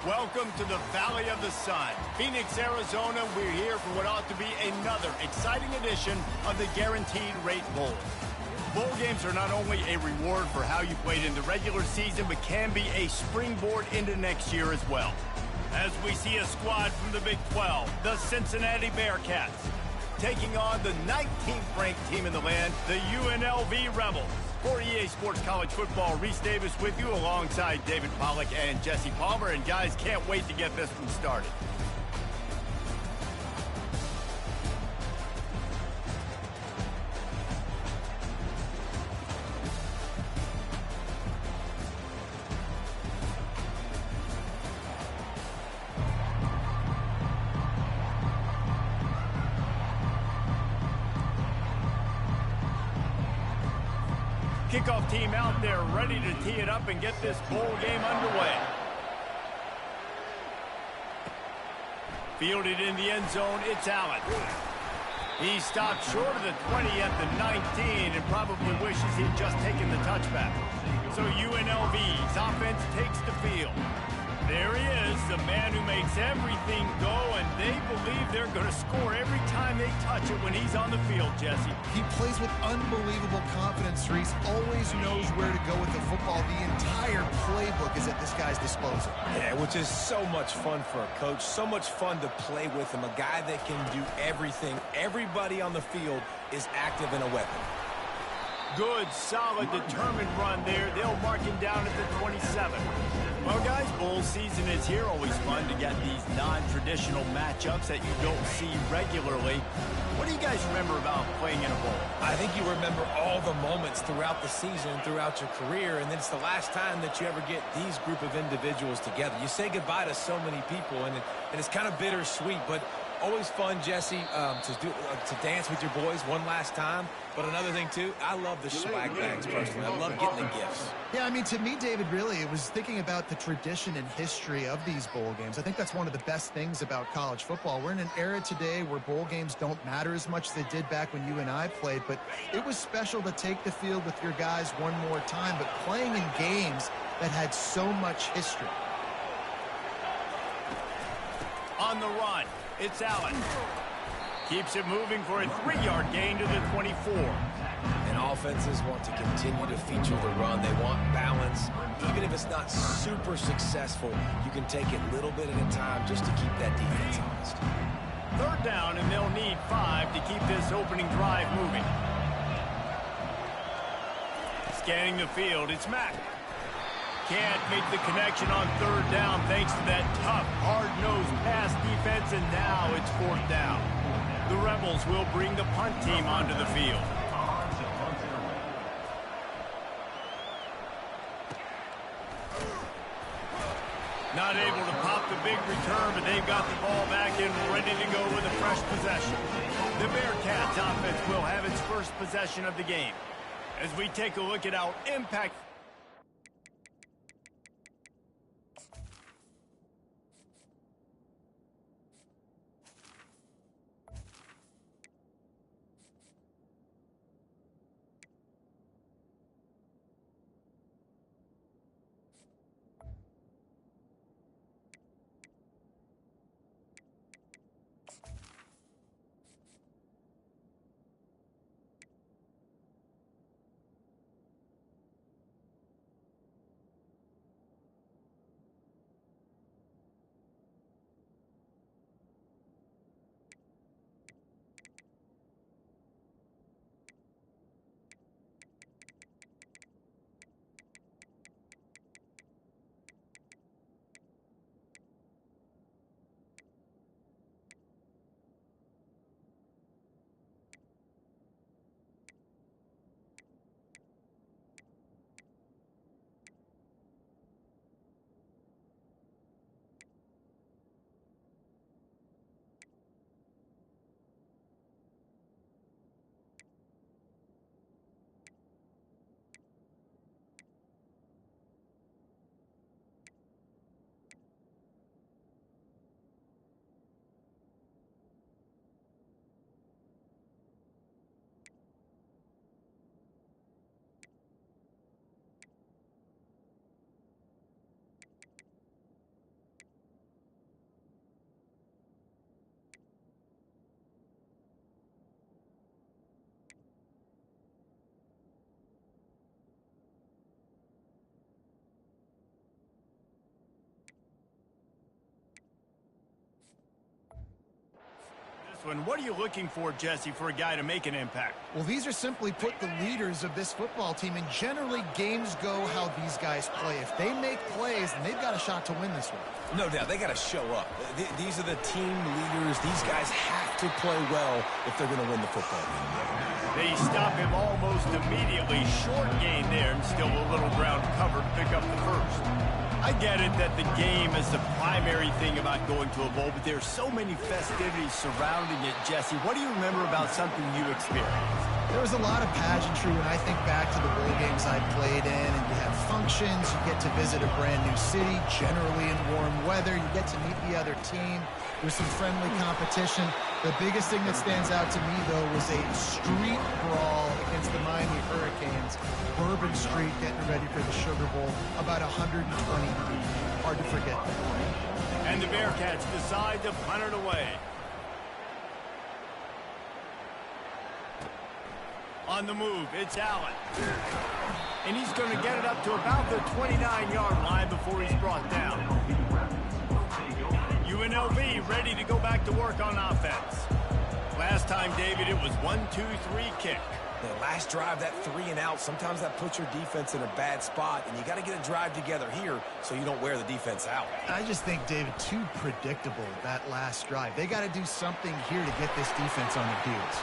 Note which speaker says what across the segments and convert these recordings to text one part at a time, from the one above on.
Speaker 1: Welcome to the Valley of the Sun. Phoenix, Arizona, we're here for what ought to be another exciting edition of the Guaranteed Rate Bowl. Bowl games are not only a reward for how you played in the regular season, but can be a springboard into next year as well. As we see a squad from the Big 12, the Cincinnati Bearcats, taking on the 19th ranked team in the land, the UNLV Rebels. For EA Sports College Football, Reese Davis with you alongside David Pollack and Jesse Palmer. And guys, can't wait to get this one started. Kickoff team out there ready to tee it up and get this bowl game underway. Fielded in the end zone, it's Allen. He stopped short of the 20 at the 19 and probably wishes he'd just taken the touchback. So UNLV's offense takes the field. There he is, the man who makes everything go, and they believe they're going to score every time they touch it when he's on the field, Jesse.
Speaker 2: He plays with unbelievable confidence, Reese. Always knows where to go with the football. The entire playbook is at this guy's disposal.
Speaker 3: Yeah, which is so much fun for a coach, so much fun to play with him, a guy that can do everything. Everybody on the field is active in a weapon.
Speaker 1: Good, solid, determined run there. They'll mark him down at the 27. Well, guys, bowl season is here. Always fun to get these non-traditional matchups that you don't see regularly. What do you guys remember about playing in a bowl?
Speaker 3: I think you remember all the moments throughout the season, throughout your career, and it's the last time that you ever get these group of individuals together. You say goodbye to so many people, and it's kind of bittersweet, but always fun, Jesse, to dance with your boys one last time. But another thing, too, I love the swag bags, personally. I love getting the gifts.
Speaker 2: Yeah, I mean, to me, David, really, it was thinking about the tradition and history of these bowl games. I think that's one of the best things about college football. We're in an era today where bowl games don't matter as much as they did back when you and I played, but it was special to take the field with your guys one more time, but playing in games that had so much history.
Speaker 1: On the run, it's Allen. Keeps it moving for a 3-yard gain to the 24.
Speaker 3: And offenses want to continue to feature the run. They want balance. Even if it's not super successful, you can take it a little bit at a time just to keep that defense honest.
Speaker 1: Third down, and they'll need 5 to keep this opening drive moving. Scanning the field, it's Mack. Can't make the connection on third down thanks to that tough, hard-nosed pass defense, and now it's fourth down. The Rebels will bring the punt team onto the field. Not able to pop the big return, but they've got the ball back and ready to go with a fresh possession. The Bearcats offense will have its first possession of the game. As we take a look at our impact. one. What are you looking for, Jesse, for a guy to make an impact?
Speaker 2: Well, these are simply put the leaders of this football team, and generally games go how these guys play. If they make plays, then they've got a shot to win this one.
Speaker 3: No doubt, they got to show up. These are the team leaders. These guys have to play well if they're going to win the football game.
Speaker 1: They stop him almost immediately. Short gain there, and still a little ground covered to pick up the first. I get it that the game is the primary thing about going to a bowl, but there's so many festivities surrounding it, Jesse. What do you remember about something you experienced?
Speaker 2: There was a lot of pageantry when I think back to the bowl games I played in, and you have functions, you get to visit a brand new city, generally in warm weather, you get to meet the other team, there's some friendly competition. The biggest thing that stands out to me, though, was a street brawl against the Miami Hurricanes. Bourbon Street getting ready for the Sugar Bowl, about 120 deep. Hard to forget that.
Speaker 1: And the Bearcats decide to punt it away. On the move, it's Allen. And he's going to get it up to about the 29-yard line before he's brought down. UNLV ready to go back to work on offense. Last time, David, it was 1-2-3 kick.
Speaker 3: The last drive, that 3 and out, sometimes that puts your defense in a bad spot, and you got to get a drive together here so you don't wear the defense out.
Speaker 2: I just think, David, too predictable, that last drive. They got to do something here to get this defense on their heels.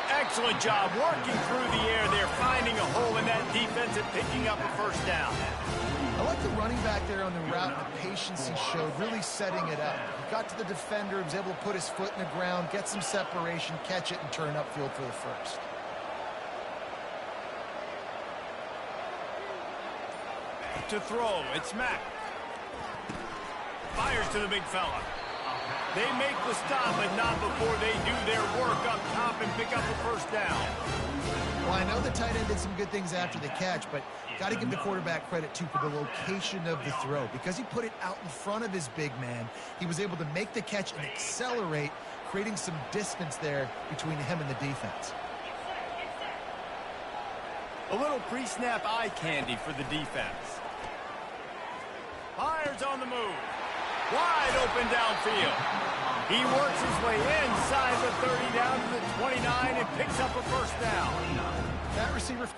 Speaker 1: Excellent job working through the air there, finding a hole in that defense and picking up a first down.
Speaker 2: I like the running back there on the route and the patience he showed, really setting it up. He got to the defender, was able to put his foot in the ground, get some separation, catch it, and turn upfield for the first.
Speaker 1: To throw, it's Mack. Fires to the big fella. They make the stop, but not before they do their work up top and pick up a first down.
Speaker 2: Well, I know the tight end did some good things after the catch, but got to give the quarterback credit, too, for the location of the throw. Because he put it out in front of his big man, he was able to make the catch and accelerate, creating some distance there between him and the defense.
Speaker 1: A little pre-snap eye candy for the defense. Fires on the move. Wide open downfield. He works his way inside the 30 down to the 29 and picks up a first down.
Speaker 2: That receiver...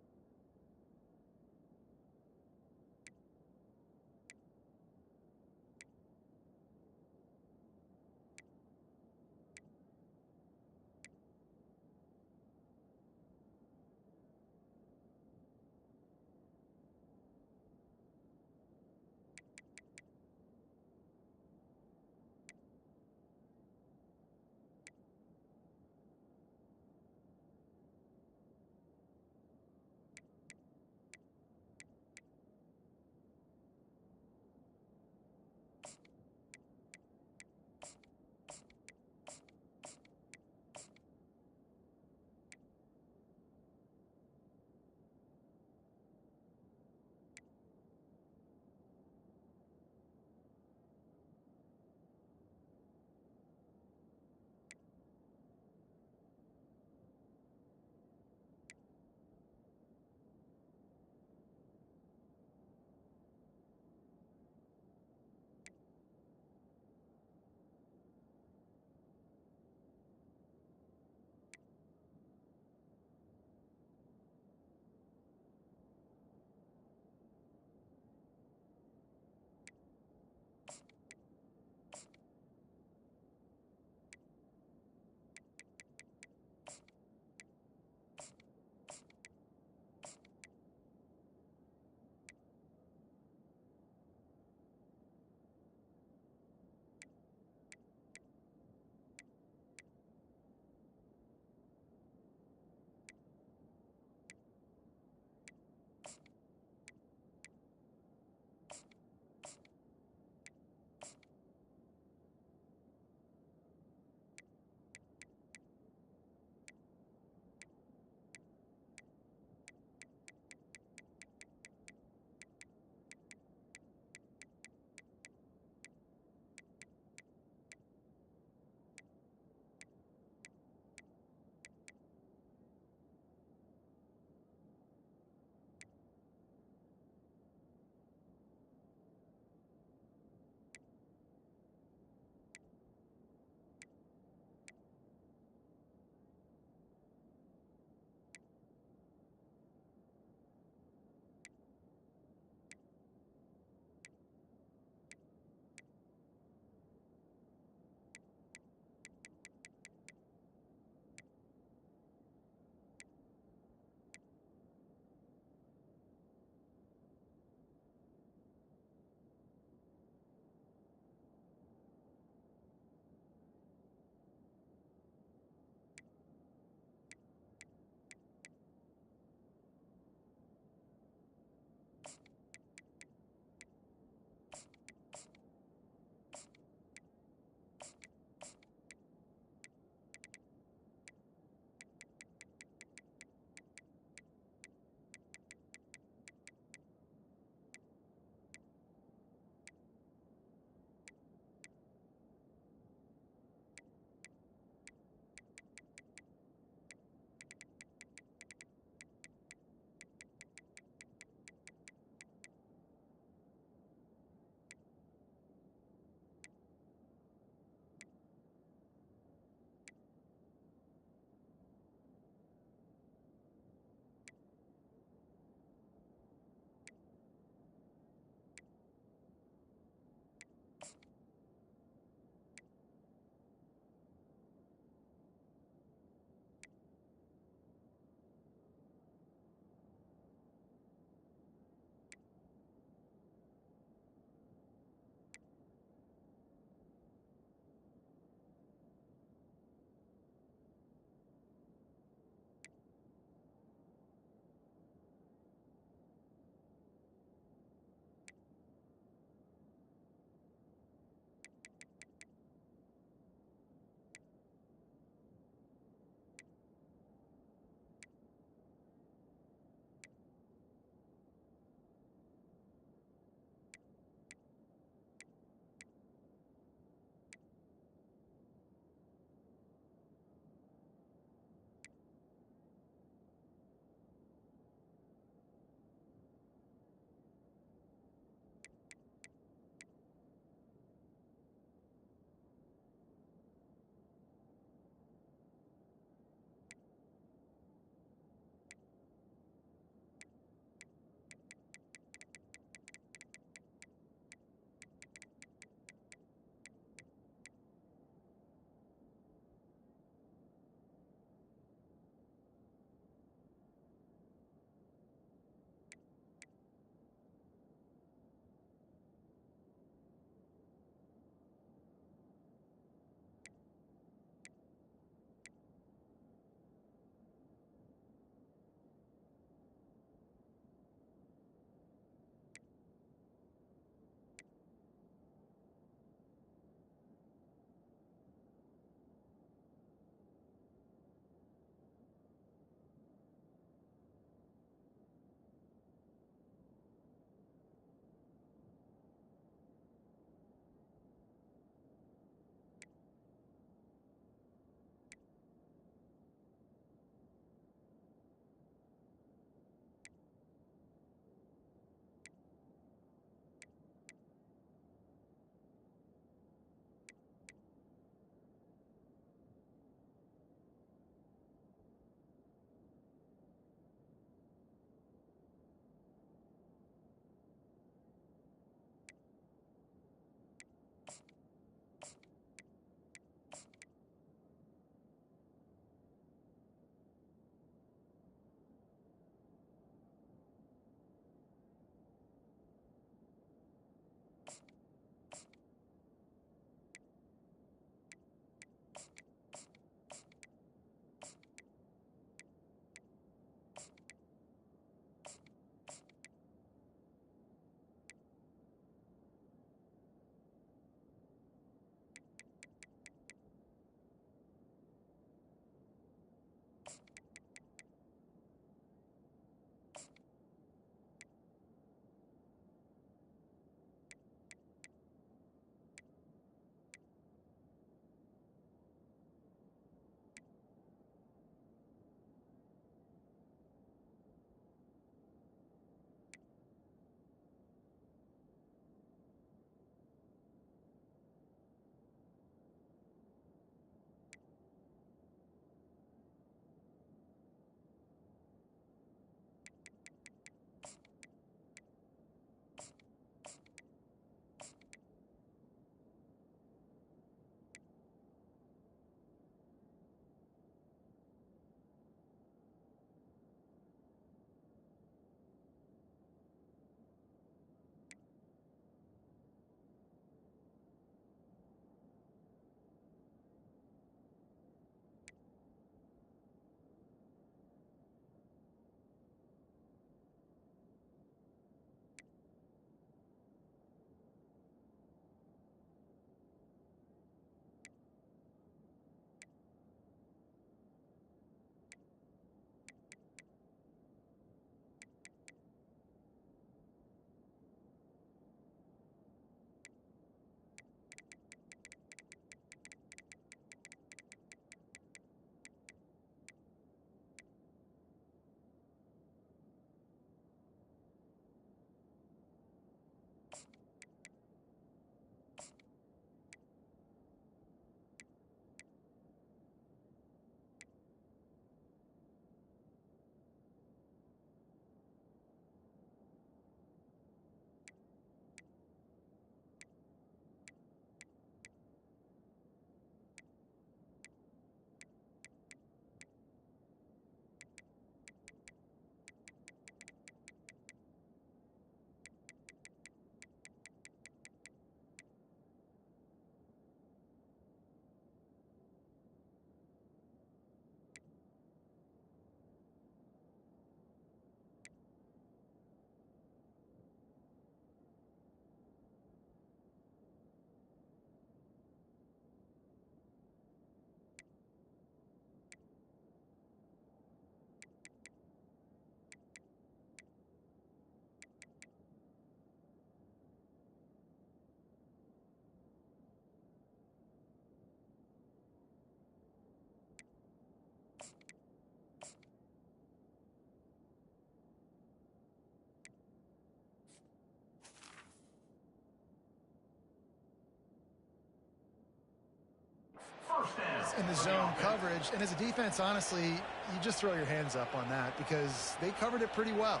Speaker 2: defense in the zone coverage. And as a defense, honestly, you just throw your hands up on that because they covered it pretty well.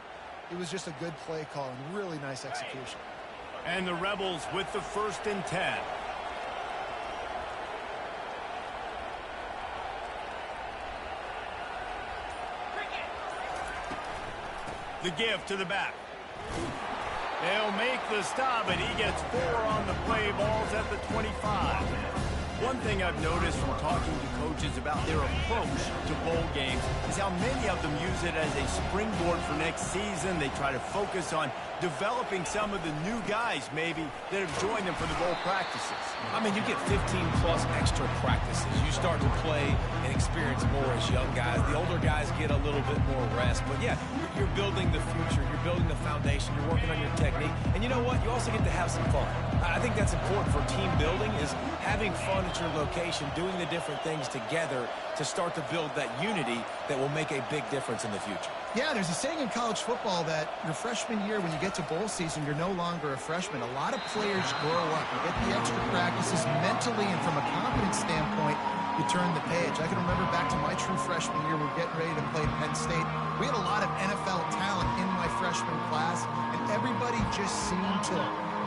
Speaker 2: It was just a good play call and really nice execution.
Speaker 1: And the Rebels with the 1st and 10. The give to the back. They'll make the stop, and he gets 4 on the play. Ball's at the 25. One thing I've noticed from talking to coaches about their approach to bowl games is how many of them use it as a springboard for next season. They try to focus on developing some of the new guys, maybe, that have joined them for the bowl practices.
Speaker 3: I mean, you get 15-plus extra practices. You start to play and experience more as young guys. The older guys get a little bit more rest. But, yeah, you're building the future. You're building the foundation. You're working on your technique. And you know what? You also get to have some fun. I think that's important for team building is having fun at your location, doing the different things together to start to build that unity that will make a big difference in the future.
Speaker 2: Yeah, there's a saying in college football that your freshman year, when you get to bowl season, you're no longer a freshman. A lot of players grow up. You get the extra practices mentally, and from a confidence standpoint, you turn the page. I can remember back to my true freshman year, we're getting ready to play Penn State. We had a lot of NFL talent in my freshman class, and everybody just seemed to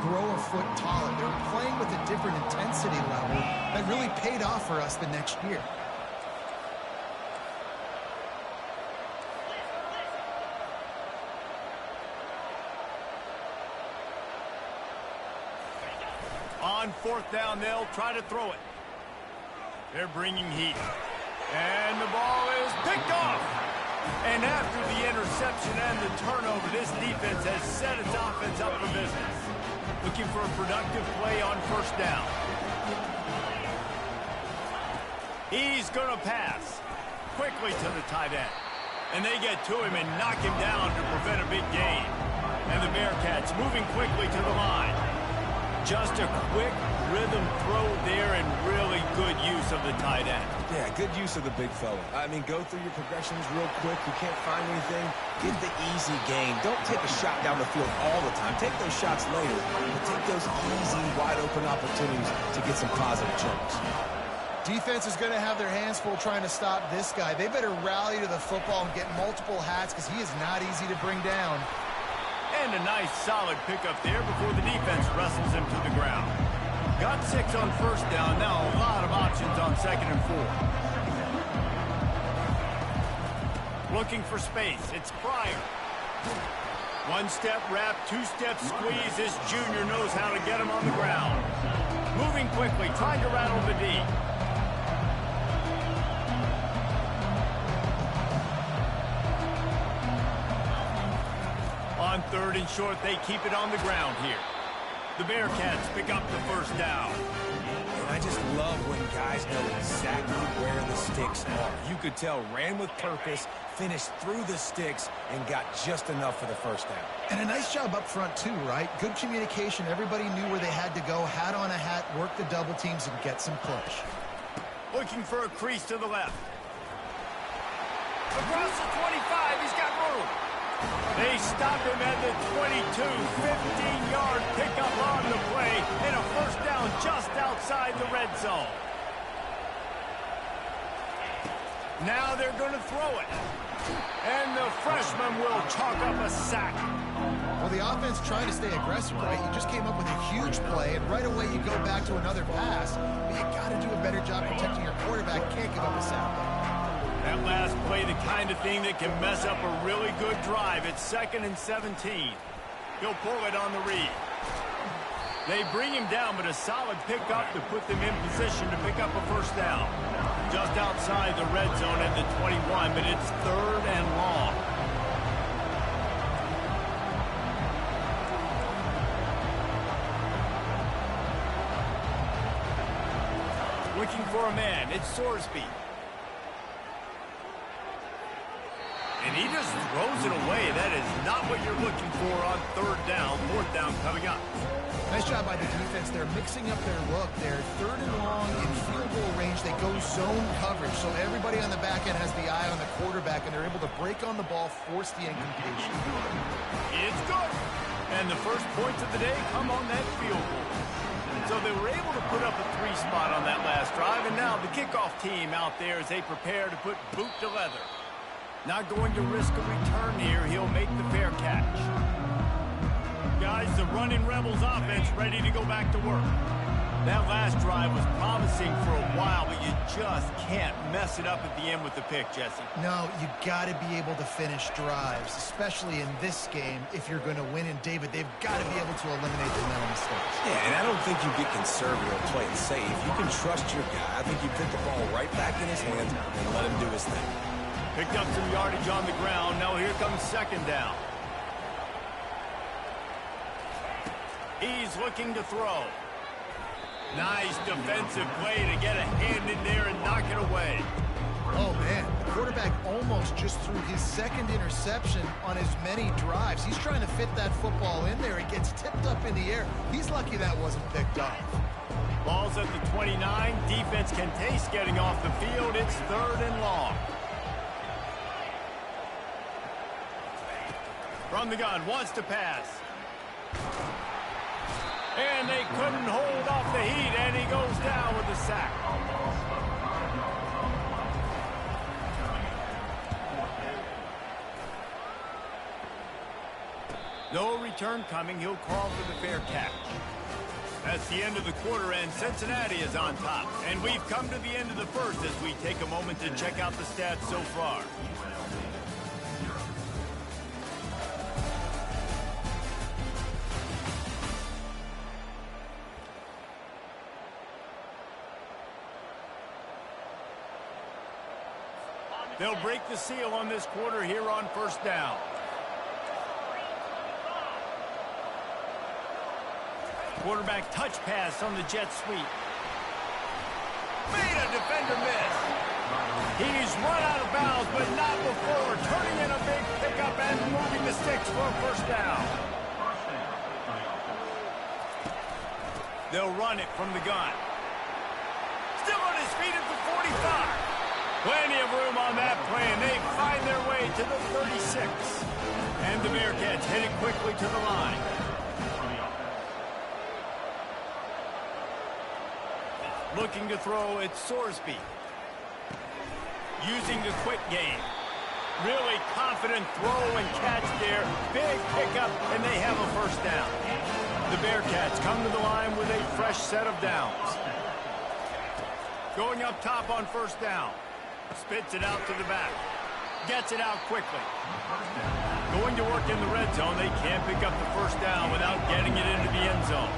Speaker 2: grow a foot taller. They were playing with a different intensity level that really paid off for us the next year.
Speaker 1: On 4th down, they'll try to throw it. They're bringing heat. And the ball is picked off. And after the interception and the turnover, this defense has set its offense up for business. Looking for a productive play on 1st down. He's going to pass quickly to the tight end. And they get to him and knock him down to prevent a big gain. And the Bearcats moving quickly to the line. Just a quick rhythm throw there and really good use of the tight end.
Speaker 3: Yeah, good use of the big fella. I mean, go through your progressions real quick. You can't find anything. Get the easy gain. Don't take a shot down the field all the time. Take those shots later, but take those easy, wide-open opportunities to get some positive chunks.
Speaker 2: Defense is going to have their hands full trying to stop this guy. They better rally to the football and get multiple hats because he is not easy to bring down.
Speaker 1: And a nice solid pickup there before the defense wrestles him to the ground. Got 6 on 1st down. Now a lot of options on 2nd and 4. Looking for space. It's Pryor. 1-step wrap, 2-step squeeze. This junior knows how to get him on the ground. Moving quickly, trying to rattle the D. On 3rd and short, they keep it on the ground here. The Bearcats pick up the 1st down.
Speaker 3: And I just love when guys know exactly where the sticks are. You could tell ran with purpose, finished through the sticks, and got just enough for the 1st down.
Speaker 2: And a nice job up front, too, right? Good communication. Everybody knew where they had to go, hat on a hat, work the double teams, and get some push.
Speaker 1: Looking for a crease to the left. Across the 25, he's got room. They stop him at the 22, 15-yard pickup on the play, and a 1st down just outside the red zone. Now they're going to throw it. And the freshman will chalk up a sack.
Speaker 2: Well, the offense trying to stay aggressive, right? You just came up with a huge play, and right away you go back to another pass. But you got to do a better job protecting your quarterback. Can't give up a sack.
Speaker 1: That last play, the kind of thing that can mess up a really good drive. It's 2nd and 17. He'll pull it on the read. They bring him down, but a solid pickup to put them in position to pick up a 1st down. Just outside the red zone at the 21, but it's 3rd and long. Looking for a man. It's Sorsby. And And he just throws it away. That is not what you're looking for on third down. Fourth down coming up.
Speaker 2: Nice job by the defense. They're mixing up their look. They're third and long in field goal range. They go zone coverage. So everybody on the back end has the eye on the quarterback, and they're able to break on the ball, force the incompletion.
Speaker 1: It's good. And the first points of the day come on that field goal. So they were able to put up a 3 spot on that last drive, and now the kickoff team out there as they prepare to put boot to leather. Not going to risk a return here. He'll make the fair catch. Guys, the running Rebels offense ready to go back to work. That last drive was promising for a while, but you just can't mess it up at the end with the pick, Jesse.
Speaker 2: No, you got to be able to finish drives, especially in this game if you're going to win. And, David, they've got to be able to eliminate the mental mistakes.
Speaker 3: Yeah, and I don't think you get conservative playing safe. You can trust your guy. I think you put the ball right back in his hands and let him do his thing.
Speaker 1: Picked up some yardage on the ground. Now here comes second down. He's looking to throw. Nice defensive play to get a hand in there and knock it away.
Speaker 2: Oh, man, the quarterback almost just threw his second interception on as many drives. He's trying to fit that football in there. It gets tipped up in the air. He's lucky that wasn't picked up.
Speaker 1: Ball's at the 29. Defense can taste getting off the field. It's third and long. From the gun, wants to pass. And they couldn't hold off the heat, and he goes down with a sack. No return coming. He'll call for the fair catch. That's the end of the quarter, and Cincinnati is on top. And we've come to the end of the first as we take a moment to check out the stats so far. They'll break the seal on this quarter here on first down. Quarterback touch pass on the jet sweep. Made a defender miss. He's run out of bounds, but not before turning in a big pickup and moving the sticks for a first down. They'll run it from the gun. Still on his feet at the 45. Plenty of room on that play, and they find their way to the 36. And the Bearcats headed quickly to the line. Looking to throw, it's Sorsby. Using the quick game. Really confident throw and catch there. Big pickup, and they have a first down. The Bearcats come to the line with a fresh set of downs. Going up top on first down. Spits it out to the back. Gets it out quickly. Going to work in the red zone. They can't pick up the first down without getting it into the end zone.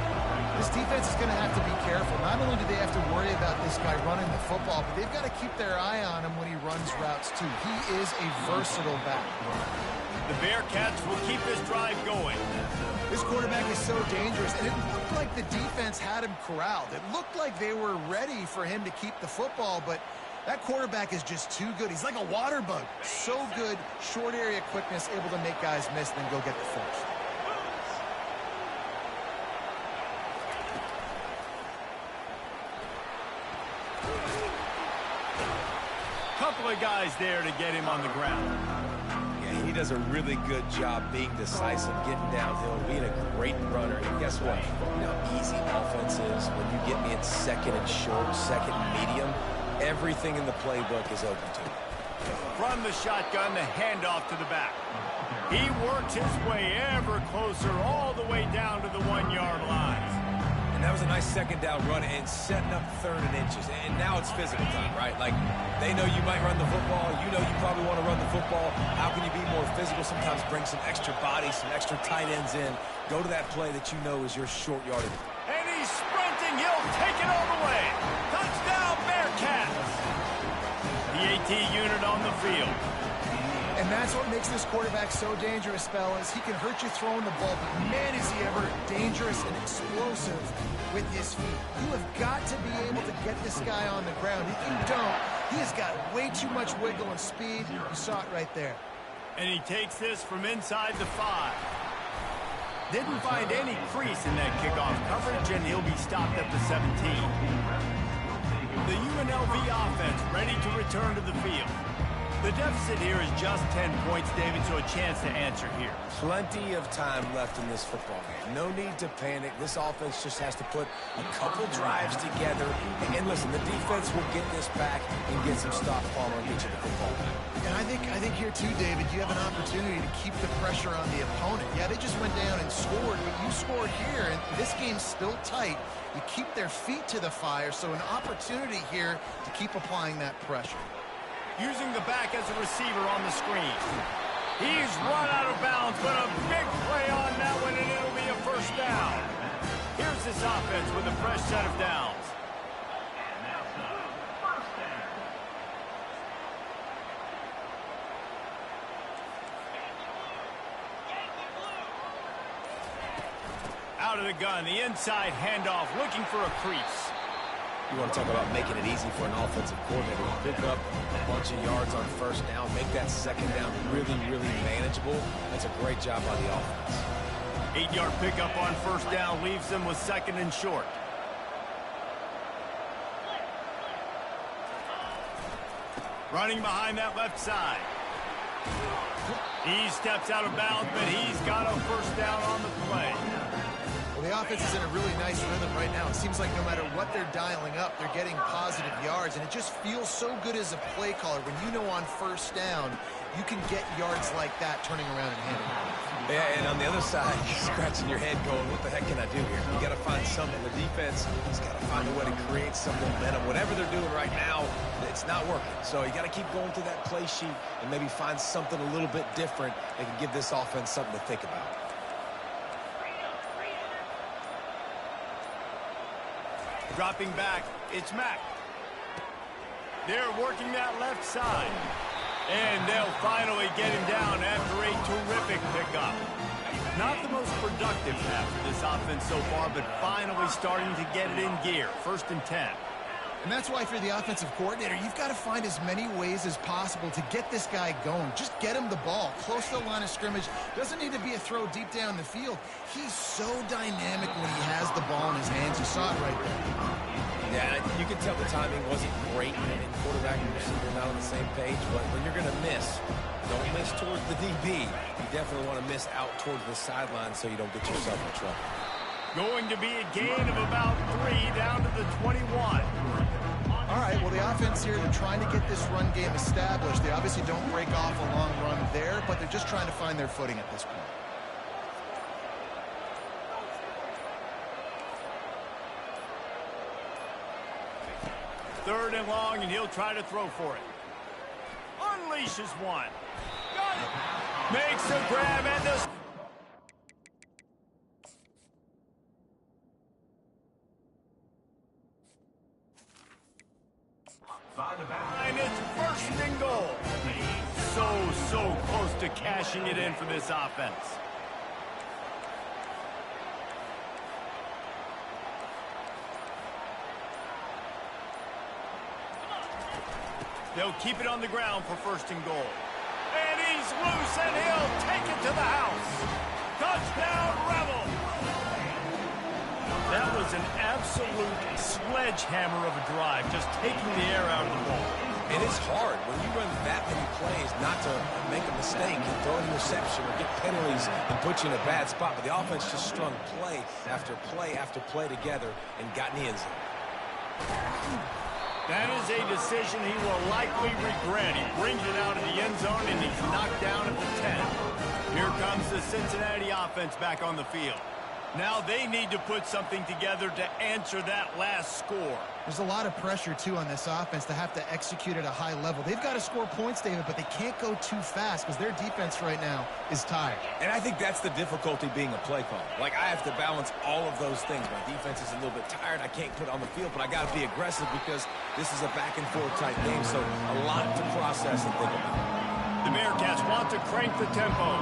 Speaker 2: This defense is going to have to be careful. Not only do they have to worry about this guy running the football, but they've got to keep their eye on him when he runs routes, too. He is a versatile back.
Speaker 1: The Bearcats will keep this drive going.
Speaker 2: This quarterback is so dangerous, and it looked like the defense had him corralled. It looked like they were ready for him to keep the football, but that quarterback is just too good. He's like a water bug. So good, short area quickness, able to make guys miss, then go get the first.
Speaker 1: Couple of guys there to get him on the ground.
Speaker 3: Yeah, he does a really good job being decisive, getting downhill, being a great runner. And guess what? You know, easy offenses, when you get me at second and short, second and medium, everything in the playbook is open to him.
Speaker 1: From the shotgun, the handoff to the back. He works his way ever closer all the way down to the 1-yard line.
Speaker 3: And that was a nice second down run and setting up third and inches. And now it's physical time, right? Like, they know you might run the football. You know you probably want to run the football. How can you be more physical? Sometimes bring some extra bodies, some extra tight ends in. Go to that play that you know is your short yardage.
Speaker 1: And he's sprinting. He'll take it all the way. Touchdown, Bearcats. The AT unit on the field.
Speaker 2: And that's what makes this quarterback so dangerous, fellas. He can hurt you throwing the ball, but man, is he ever dangerous and explosive with his feet. You have got to be able to get this guy on the ground. If you don't, he has got way too much wiggle and speed. You saw it right there.
Speaker 1: And he takes this from inside the 5. Didn't find any crease in that kickoff coverage, and he'll be stopped at the 17. The UNLV offense ready to return to the field. The deficit here is just 10 points, David, so a chance to answer here.
Speaker 3: Plenty of time left in this football game. No need to panic. This offense just has to put a couple drives together. And listen, the defense will get this back and get some stop follow and get you the football back.
Speaker 2: And I think here too, David, you have an opportunity to keep the pressure on the opponent. Yeah, they just went down and scored, but you scored here, and this game's still tight. You keep their feet to the fire, so an opportunity here to keep applying that pressure.
Speaker 1: Using the back as a receiver on the screen. He's run out of bounds, but a big play on that one, and it'll be a first down. Here's this offense with a fresh set of downs. Out of the gun, the inside handoff, looking for a crease.
Speaker 3: You want to talk about making it easy for an offensive coordinator. You pick up a bunch of yards on first down, make that second down really, really manageable. That's a great job by the offense.
Speaker 1: 8-yard pickup on first down leaves them with second and short. Running behind that left side. He steps out of bounds, but he's got a first down on the play.
Speaker 2: Well, the offense is in a really nice rhythm right now. It seems like no matter what they're dialing up, they're getting positive yards, and it just feels so good as a play caller when you know on first down you can get yards like that turning around and handing it.
Speaker 3: Yeah, and on the other side, you're scratching your head going, what the heck can I do here? You got to find something. The defense has got to find a way to create some momentum. Whatever they're doing right now, it's not working. So you got to keep going through that play sheet and maybe find something a little bit different that can give this offense something to think about.
Speaker 1: Dropping back, it's Mack. They're working that left side. And they'll finally get him down after a terrific pickup. Not the most productive half for this offense so far, but finally starting to get it in gear. 1st and 10.
Speaker 2: And that's why, for the offensive coordinator, you've got to find as many ways as possible to get this guy going. Just get him the ball close to the line of scrimmage. Doesn't need to be a throw deep down the field. He's so dynamic when he has the ball in his hands. You saw it right there.
Speaker 3: Yeah, you can tell the timing wasn't great, and quarterback and receiver not on the same page, but when you're going to miss, don't miss towards the DB. You definitely want to miss out towards the sideline so you don't get yourself in trouble.
Speaker 1: Going to be a gain of about 3 down to the 21.
Speaker 2: All right, well, the offense here, they're trying to get this run game established. They obviously don't break off a long run there, but they're just trying to find their footing at this point.
Speaker 1: Third and long, and he'll try to throw for it. Unleashes one. Got it. Makes a grab at the... And it's 1st and goal. So close to cashing it in for this offense. They'll keep it on the ground for 1st and goal. And he's loose, and he'll take it to the house. Touchdown, Rebel. That was an absolute sledgehammer of a drive, just taking the air out of the ball.
Speaker 3: And it's hard when you run that many plays not to make a mistake and throw an interception or get penalties and put you in a bad spot. But the offense just strung play after play after play together and got in the end zone.
Speaker 1: That is a decision he will likely regret. He brings it out of the end zone, and he's knocked down at the 10. Here comes the Cincinnati offense back on the field. Now they need to put something together to answer that last score.
Speaker 2: There's a lot of pressure, too, on this offense to have to execute at a high level. They've got to score points, David, but they can't go too fast because their defense right now is tired.
Speaker 3: And I think that's the difficulty being a play caller. Like, I have to balance all of those things. My defense is a little bit tired. I can't put it on the field, but I got to be aggressive because this is a back-and-forth type game, so a lot to process and think about.
Speaker 1: The Bearcats want to crank the tempo.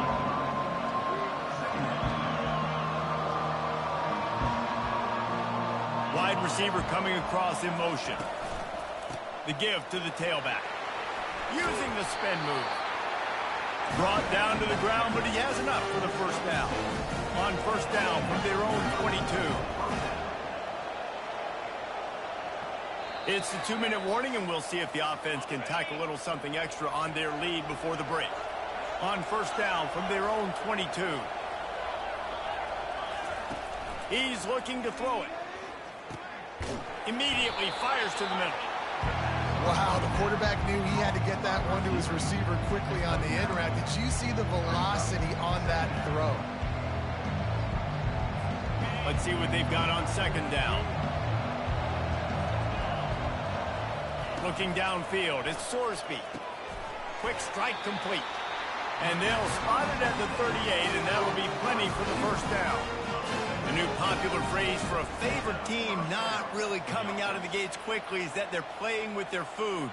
Speaker 1: Wide receiver coming across in motion. The give to the tailback. Using the spin move. Brought down to the ground, but he has enough for the first down. On first down from their own 22. It's the 2-minute warning, and we'll see if the offense can tack a little something extra on their lead before the break. On first down from their own 22. He's looking to throw it. Immediately fires to the middle.
Speaker 2: Wow, the quarterback knew he had to get that one to his receiver quickly on the end route. Did you see the velocity on that throw?
Speaker 1: Let's see what they've got on second down. Looking downfield, it's Sorsby. Quick strike complete. And they'll spot it at the 38, and that'll be plenty for the first down. A new popular phrase for a favorite team not really coming out of the gates quickly is that they're playing with their food.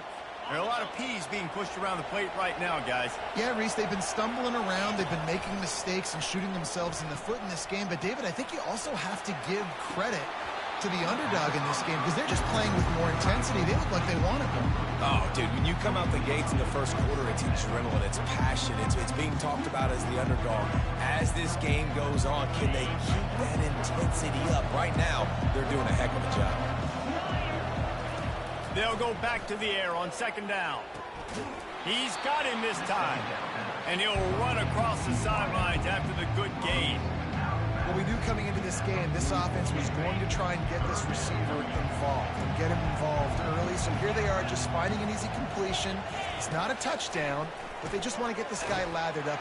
Speaker 1: There are a lot of peas being pushed around the plate right now, guys.
Speaker 2: Yeah, Reese, they've been stumbling around. They've been making mistakes and shooting themselves in the foot in this game. But, David, I think you also have to give credit to the underdog in this game because they're just playing with more intensity. They look like they want it more.
Speaker 3: Oh, dude, when you come out the gates in the first quarter, it's adrenaline, it's passion, it's being talked about as the underdog. As this game goes on, can they keep that intensity up? Right now, they're doing a heck of a job.
Speaker 1: They'll go back to the air on second down. He's got him this time. And he'll run across the sidelines after the good gain.
Speaker 2: Well, we knew coming into this game, this offense was going to try and get this receiver involved and get him involved early. So here they are just finding an easy completion. It's not a touchdown, but they just want to get this guy lathered up.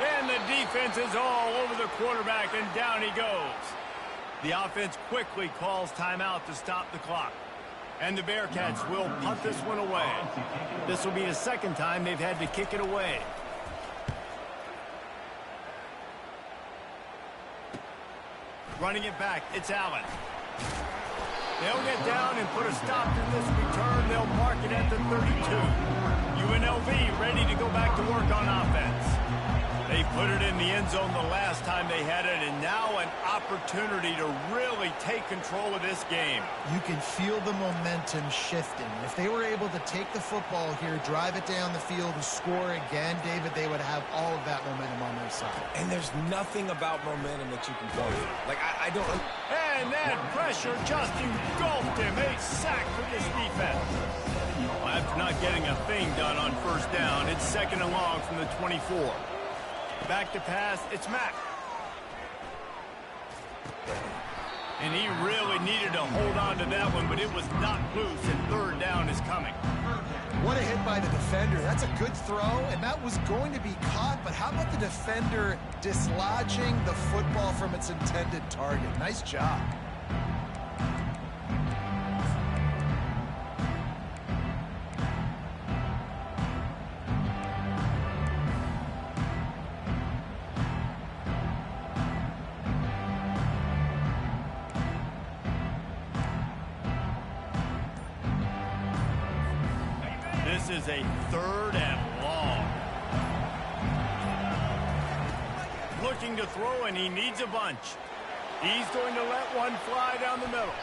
Speaker 1: And the defense is all over the quarterback, and down he goes. The offense quickly calls timeout to stop the clock. And the Bearcats will punt this one away. This will be the second time they've had to kick it away. Running it back, it's Allen. They'll get down and put a stop to this return. They'll mark it at the 32. UNLV ready to go back to work on offense. They put it in the end zone the last time they had it, and now an opportunity to really take control of this game.
Speaker 2: You can feel the momentum shifting. If they were able to take the football here, drive it down the field, and score again, David, they would have all of that momentum on their side.
Speaker 3: And there's nothing about momentum that you can play with. Like, I don't...
Speaker 1: And that pressure just engulfed him. A sack for this defense. Well, after not getting a thing done on first down, it's second and long from the 24. Back to pass, it's Mack. And he really needed to hold on to that one, but it was not loose, and third down is coming.
Speaker 2: What a hit by the defender. That's a good throw, and that was going to be caught, but how about the defender dislodging the football from its intended target? Nice job.
Speaker 1: This is a third and long. Looking to throw, and he needs a bunch. He's going to let one fly down the middle.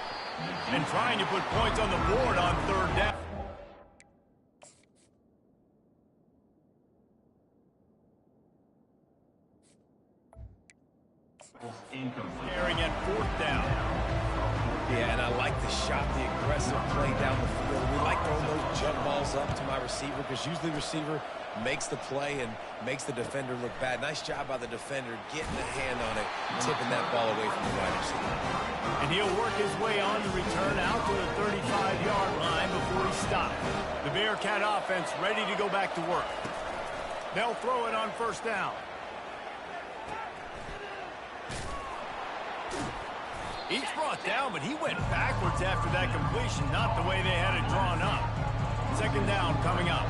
Speaker 1: And trying to put points on the board on third down. Carrying at fourth down.
Speaker 3: Yeah, and I like the shot, the aggressive play down the field. We like throwing those jump balls up to my receiver because usually the receiver makes the play and makes the defender look bad. Nice job by the defender getting a hand on it, tipping that ball away from the wide receiver.
Speaker 1: And he'll work his way on to return out to the 35-yard line before he stopped. The Bearcat offense ready to go back to work. They'll throw it on first down. He's brought down, but he went backwards after that completion, not the way they had it drawn up. Second down coming up.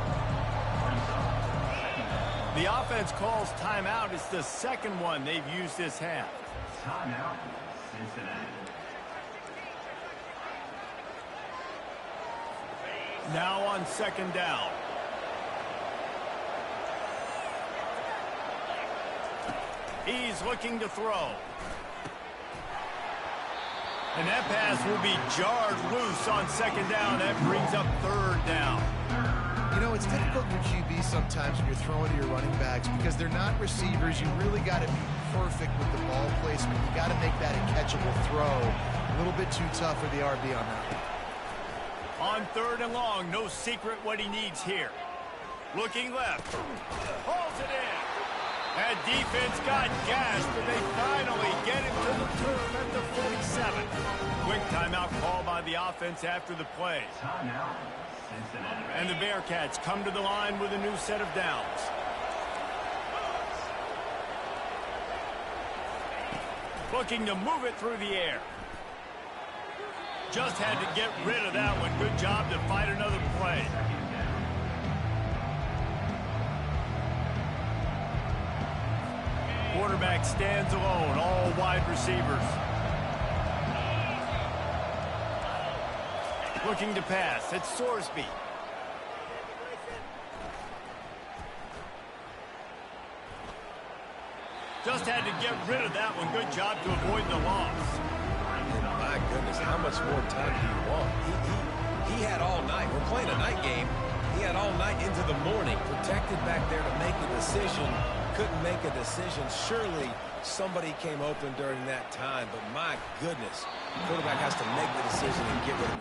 Speaker 1: The offense calls timeout. It's the second one they've used this half.
Speaker 4: Timeout, Cincinnati.
Speaker 1: Now on second down. He's looking to throw. And that pass will be jarred loose on second down. That brings up third down.
Speaker 2: You know, it's difficult for QB sometimes when you're throwing to your running backs because they're not receivers. You really got to be perfect with the ball placement. You got to make that a catchable throw. A little bit too tough for the RB on that one.
Speaker 1: On 3rd and long, no secret what he needs here. Looking left. Hauls it in. That defense got gashed, but they finally get him to the turf at the 47. Quick timeout call by the offense after the play.
Speaker 4: Timeout, Cincinnati.
Speaker 1: And the Bearcats come to the line with a new set of downs. Looking to move it through the air. Just had to get rid of that one. Good job to fight another play. Quarterback stands alone, all wide receivers. Looking to pass, it's Sorsby. Just had to get rid of that one. Good job to avoid the loss.
Speaker 3: And my goodness, how much more time do you want? He had all night. We're playing a night game. He had all night into the morning, protected back there to make a decision. Couldn't make a decision. Surely somebody came open during that time, but my goodness, the quarterback has to make the decision and get rid of it.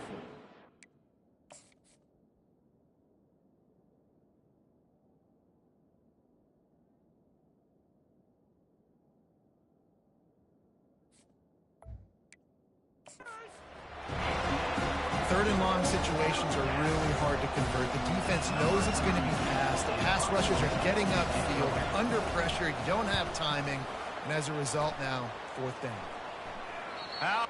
Speaker 2: Third and long situations are really hard to convert. The defense knows it's going to be passed. The pass rushers are getting upfield. You're under pressure. You don't have timing. And as a result now, 4th down.
Speaker 1: How?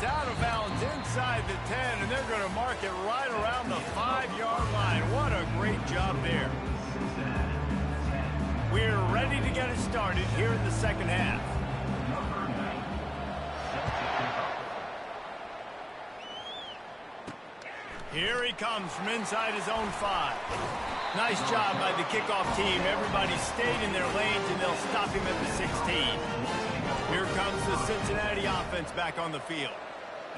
Speaker 1: It's out of bounds inside the 10, and they're going to mark it right around the 5-yard line. What a great job there. We're ready to get it started here in the second half. Here he comes from inside his own 5. Nice job by the kickoff team. Everybody stayed in their lanes, and they'll stop him at the 16. Here comes the Cincinnati offense back on the field.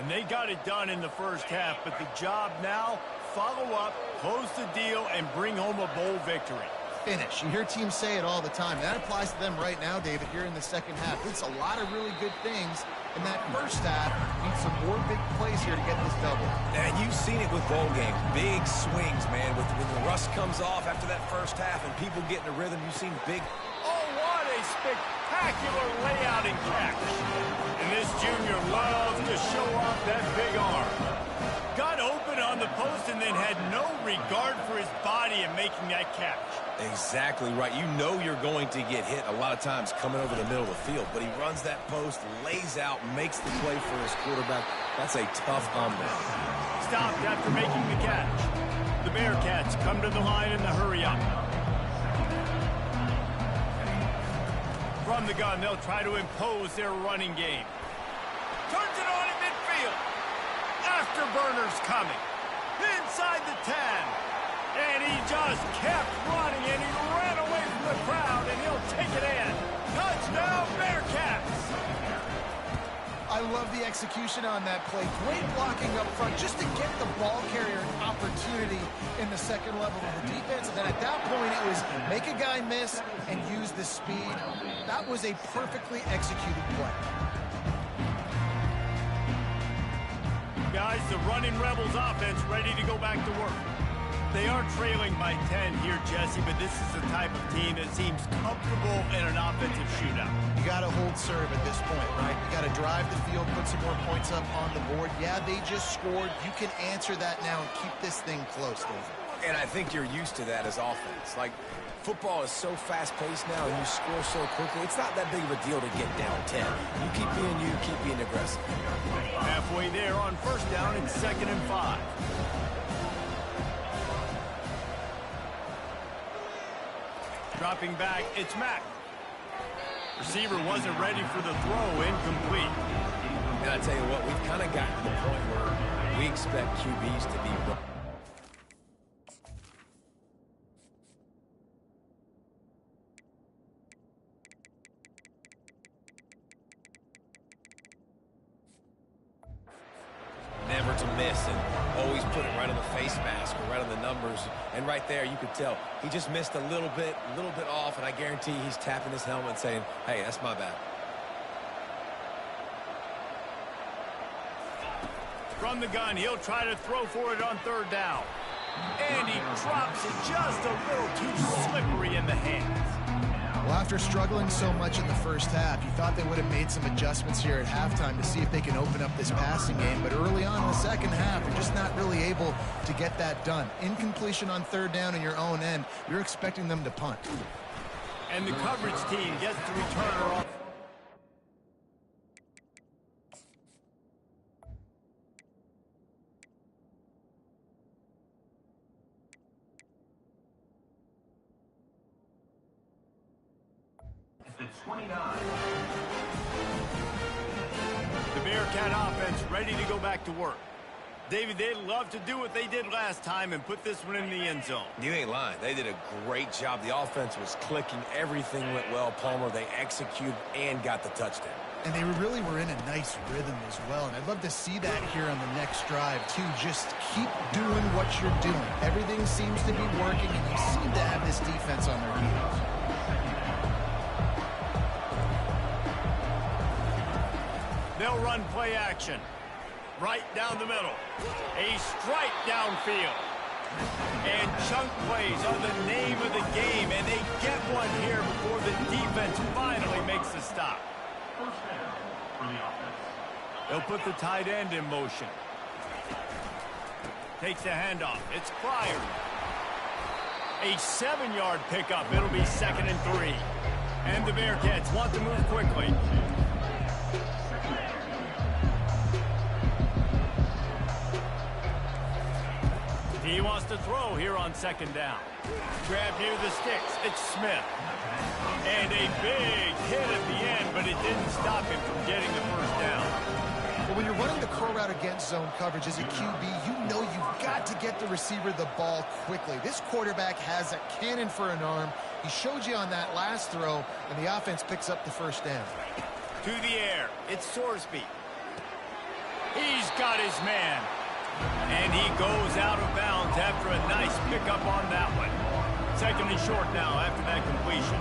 Speaker 1: And they got it done in the first half, but the job now, follow up, close the deal, and bring home a bowl victory.
Speaker 2: Finish. You hear teams say it all the time. That applies to them right now, David, here in the second half. It's a lot of really good things. In that first half, need some more big plays here to get this double.
Speaker 3: And you've seen it with bowl games. Big swings, man. When the rust comes off after that first half and people get in a rhythm, you've seen big...
Speaker 1: Oh, what a spectacular layout and catch. And this junior loves to show off that big arm. Got open on the post and then had no regard for his body in making that catch.
Speaker 3: Exactly right. You know you're going to get hit a lot of times coming over the middle of the field, but he runs that post, lays out, makes the play for his quarterback. That's a tough hombre.
Speaker 1: Stopped after making the catch. The Bearcats come to the line in the hurry up. From the gun, they'll try to impose their running game. Turns it on in midfield. Afterburners coming. Inside the 10. And he just kept running, and he ran away from the crowd, and he'll take it in. Touchdown, Bearcats!
Speaker 2: I love the execution on that play. Great blocking up front just to get the ball carrier an opportunity in the second level of the defense. And then at that point, it was make a guy miss and use the speed. That was a perfectly executed play.
Speaker 1: Guys, the running Rebels offense ready to go back to work. They are trailing by 10 here, Jesse, but this is the type of team that seems comfortable in an offensive shootout.
Speaker 2: You got to hold serve at this point, right? You got to drive the field, put some more points up on the board. Yeah, they just scored. You can answer that now and keep this thing close, David.
Speaker 3: And I think you're used to that as offense. Like, football is so fast-paced now, and you score so quickly. It's not that big of a deal to get down 10. You keep being aggressive.
Speaker 1: Halfway there on first down and 2nd and 5. Dropping back, it's Mack. Receiver wasn't ready for the throw, incomplete.
Speaker 3: And I tell you what, we've kind of gotten to the point where we expect QBs to be... never to miss and always put it right on the face mask or right on the numbers. And right there, you could tell he just missed a little bit off, and I guarantee he's tapping his helmet and saying, hey, that's my bad.
Speaker 1: From the gun, he'll try to throw for it on 3rd down. And he drops it just a little too slippery in the hands.
Speaker 2: Well, after struggling so much in the first half, you thought they would have made some adjustments here at halftime to see if they can open up this passing game. But early on in the second half, they're just not really able to get that done. Incompletion on 3rd down in your own end, you're expecting them to punt.
Speaker 1: And the coverage team gets the returner off.
Speaker 4: The 29.
Speaker 1: The Bearcat offense ready to go back to work. David, they'd love to do what they did last time and put this one in the end zone.
Speaker 3: You ain't lying. They did a great job. The offense was clicking. Everything went well, Palmer. They executed and got the touchdown.
Speaker 2: And they really were in a nice rhythm as well. And I'd love to see that here on the next drive, too. Just keep doing what you're doing. Everything seems to be working, and you seem to have this defense on their heels.
Speaker 1: They'll run play action. Right down the middle. A strike downfield. And chunk plays are the name of the game, and they get one here before the defense finally makes the stop.
Speaker 4: First down for the offense.
Speaker 1: They'll put the tight end in motion. Takes the handoff. It's fired. A 7-yard pickup. It'll be 2nd and 3. And the Bearcats want to move quickly. He wants to throw here on second down. Grab near the sticks. It's Smith. And a big hit at the end, but it didn't stop him from getting the first down.
Speaker 2: Well, when you're running the curl route against zone coverage as a QB, you know you've got to get the receiver the ball quickly. This quarterback has a cannon for an arm. He showed you on that last throw, and the offense picks up the first down.
Speaker 1: To the air. It's Sorsby. He's got his man. And he goes out of bounds after a nice pickup on that one. Second and short now after that completion.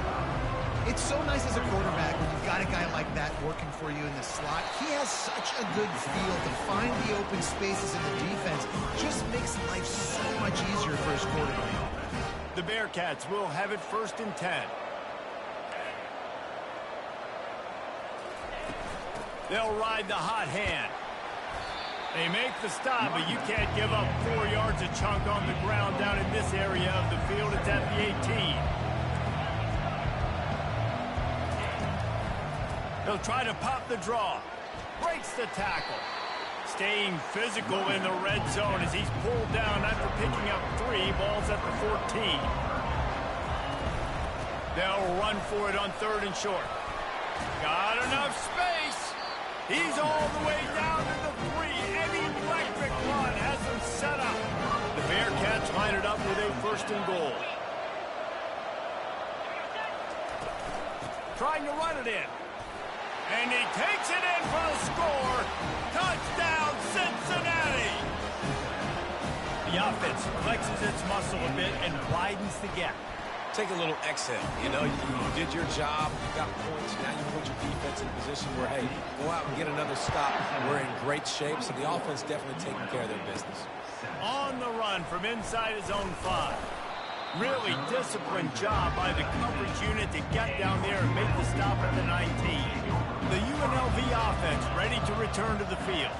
Speaker 2: It's so nice as a quarterback when you've got a guy like that working for you in the slot. He has such a good feel to find the open spaces in the defense. Just makes life so much easier for his quarterback.
Speaker 1: The Bearcats will have it 1st and 10. They'll ride the hot hand. They make the stop, but you can't give up 4 yards a chunk on the ground down in this area of the field. It's at the 18. He'll try to pop the draw. Breaks the tackle. Staying physical in the red zone as he's pulled down after picking up 3 balls at the 14. They'll run for it on 3rd and short. Got enough space. He's all the way down to the 3. An electric run has him set up. The Bearcats line it up with a 1st and goal. Trying to run it in. And he takes it in for the score. Touchdown, Cincinnati! The offense flexes its muscle a bit and widens the gap.
Speaker 3: Take a little exhale. You know, you did your job. You got points. Now you put your defense in a position where, hey, go out and get another stop. We're in great shape, so the offense definitely taking care of their business.
Speaker 1: On the run from inside his own 5. Really disciplined job by the coverage unit to get down there and make the stop at the 19. The UNLV offense ready to return to the field.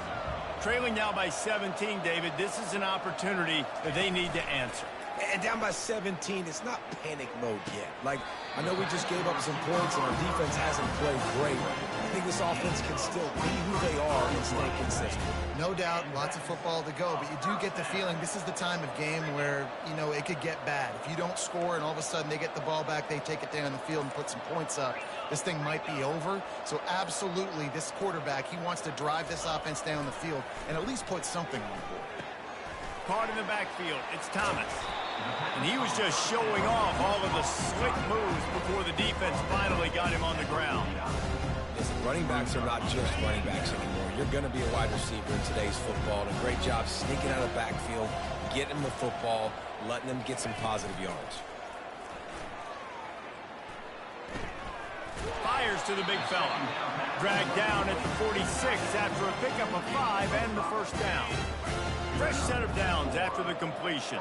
Speaker 1: Trailing now by 17, David. This is an opportunity that they need to answer.
Speaker 3: And down by 17, it's not panic mode yet. Like, I know we just gave up some points and our defense hasn't played great. I think this offense can still be who they are and stay consistent.
Speaker 2: No doubt, lots of football to go, but you do get the feeling this is the time of game where, you know, it could get bad. If you don't score and all of a sudden they get the ball back, they take it down the field and put some points up, this thing might be over. So absolutely, this quarterback, he wants to drive this offense down the field and at least put something on the board.
Speaker 1: Caught in the backfield, it's Thomas. And he was just showing off all of the slick moves before the defense finally got him on the ground.
Speaker 3: Listen, running backs are not just running backs anymore. You're going to be a wide receiver in today's football. And a great job sneaking out of the backfield, getting them the football, letting them get some positive yards.
Speaker 1: Fires to the big fella. Dragged down at the 46 after a pickup of 5 and the first down. Fresh set of downs after the completion.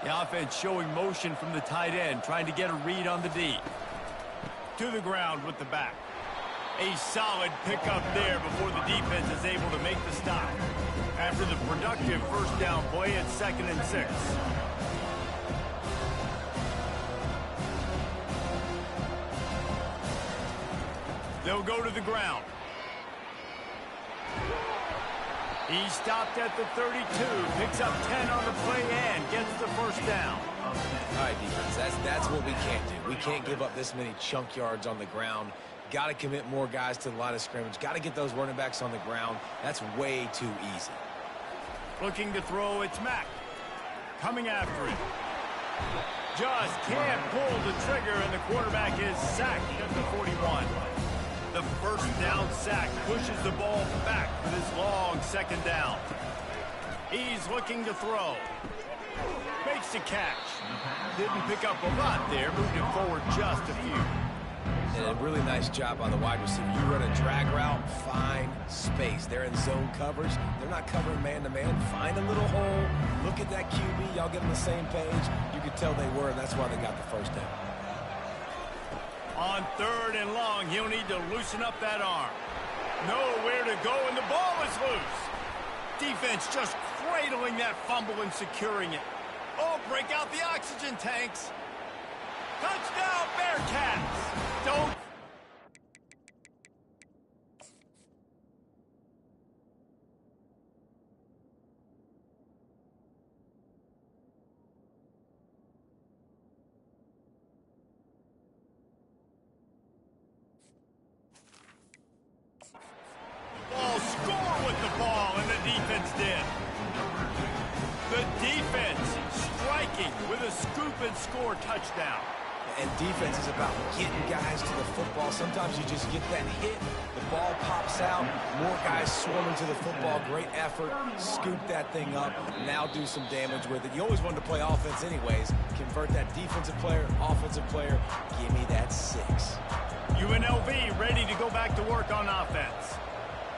Speaker 1: The offense showing motion from the tight end, trying to get a read on the D. To the ground with the back. A solid pickup there before the defense is able to make the stop. After the productive first down play, it's 2nd and 6. They'll go to the ground. He stopped at the 32, picks up 10 on the play and gets the first down.
Speaker 3: All right, defense, that's what we can't do. We can't give up this many chunk yards on the ground. Got to commit more guys to the line of scrimmage. Got to get those running backs on the ground. That's way too easy.
Speaker 1: Looking to throw, it's Mack. Coming after it. Just can't pull the trigger, and the quarterback is sacked at the 41. The first down sack pushes the ball back for this long 2nd down. He's looking to throw. Makes the catch. Didn't pick up a lot there, moved it forward just a few.
Speaker 3: And a really nice job on the wide receiver. You run a drag route, find space. They're in zone coverage. They're not covering man-to-man. Find a little hole. Look at that QB. Y'all get on the same page. You could tell they were, and that's why they got the first down.
Speaker 1: On 3rd and long, he'll need to loosen up that arm. Nowhere to go, and the ball is loose. Defense just cradling that fumble and securing it. Oh, break out the oxygen tanks. Touchdown, Bearcats. Don't the scoop and score touchdown.
Speaker 3: And defense is about getting guys to the football. Sometimes you just get that hit, the ball pops out, more guys swarming to the football. Great effort, scoop that thing up, now do some damage with it. You always wanted to play offense anyways. Convert that defensive player, offensive player, give me that 6.
Speaker 1: UNLV ready to go back to work on offense.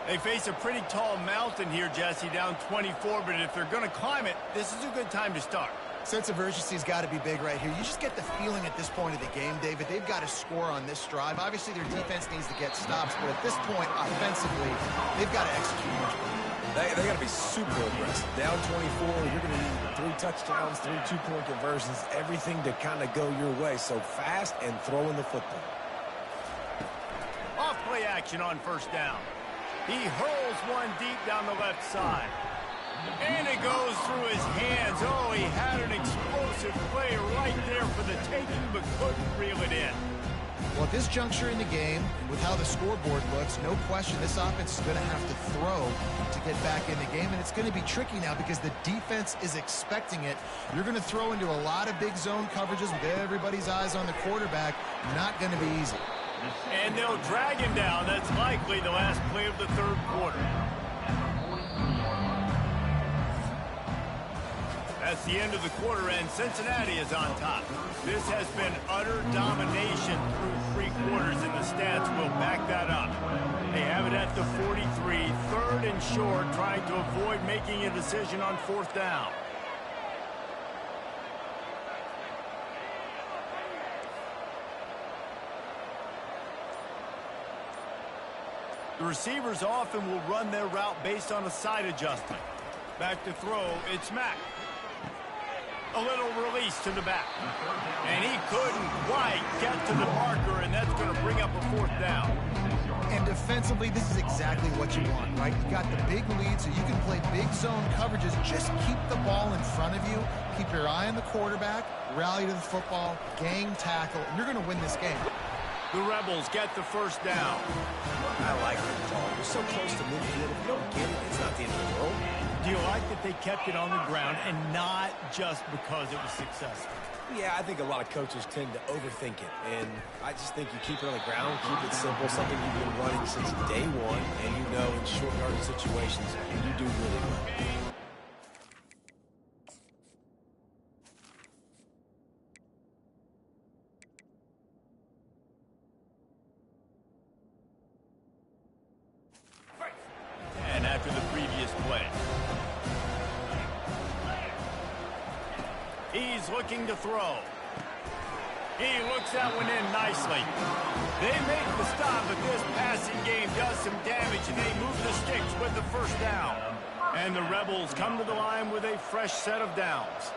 Speaker 1: They face a pretty tall mountain here, Jesse, down 24, but if they're going to climb it, this is a good time to start.
Speaker 2: Sense of urgency's got to be big right here. You just get the feeling at this point of the game, David, they've got to score on this drive. Obviously, their defense needs to get stops, but at this point, offensively, they've got to execute much better.
Speaker 3: They got to be super aggressive. Down 24, you're going to need 3 touchdowns, 3 two-point conversions, everything to kind of go your way. So fast and throwing the football.
Speaker 1: Off play action on first down. He hurls one deep down the left side. And it goes through his hands. Oh, he had an explosive play right there for the taking, but couldn't reel it in.
Speaker 2: Well, at this juncture in the game, and with how the scoreboard looks, no question this offense is going to have to throw to get back in the game, and it's going to be tricky now because the defense is expecting it. You're going to throw into a lot of big zone coverages with everybody's eyes on the quarterback. Not going to be easy.
Speaker 1: And they'll drag him down. That's likely the last play of the third quarter. That's the end of the quarter, and Cincinnati is on top. This has been utter domination through 3 quarters, and the stats will back that up. They have it at the 43, 3rd and short, trying to avoid making a decision on 4th down. The receivers often will run their route based on a side adjustment. Back to throw, it's Mack. A little release to the back. And he couldn't quite get to the marker, and that's going to bring up a 4th down.
Speaker 2: And defensively, this is exactly what you want, right? You got the big lead, so you can play big zone coverages. Just keep the ball in front of you. Keep your eye on the quarterback. Rally to the football. Gang tackle. And you're going to win this game.
Speaker 1: The Rebels get the 1st down.
Speaker 3: I like the call. We're so close to midfield. If you don't get it, it's not the end of the world.
Speaker 1: Do you like that they kept it on the ground and not just because it was successful?
Speaker 3: Yeah, I think a lot of coaches tend to overthink it, and I just think you keep it on the ground, keep it simple, something you've been running since day one, and you know in short yardage situations, you do really well.
Speaker 1: And after the previous play, he's looking to throw. He looks that one in nicely. They make the stop, but this passing game does some damage, and they move the sticks with the 1st down. And the Rebels come to the line with a fresh set of downs.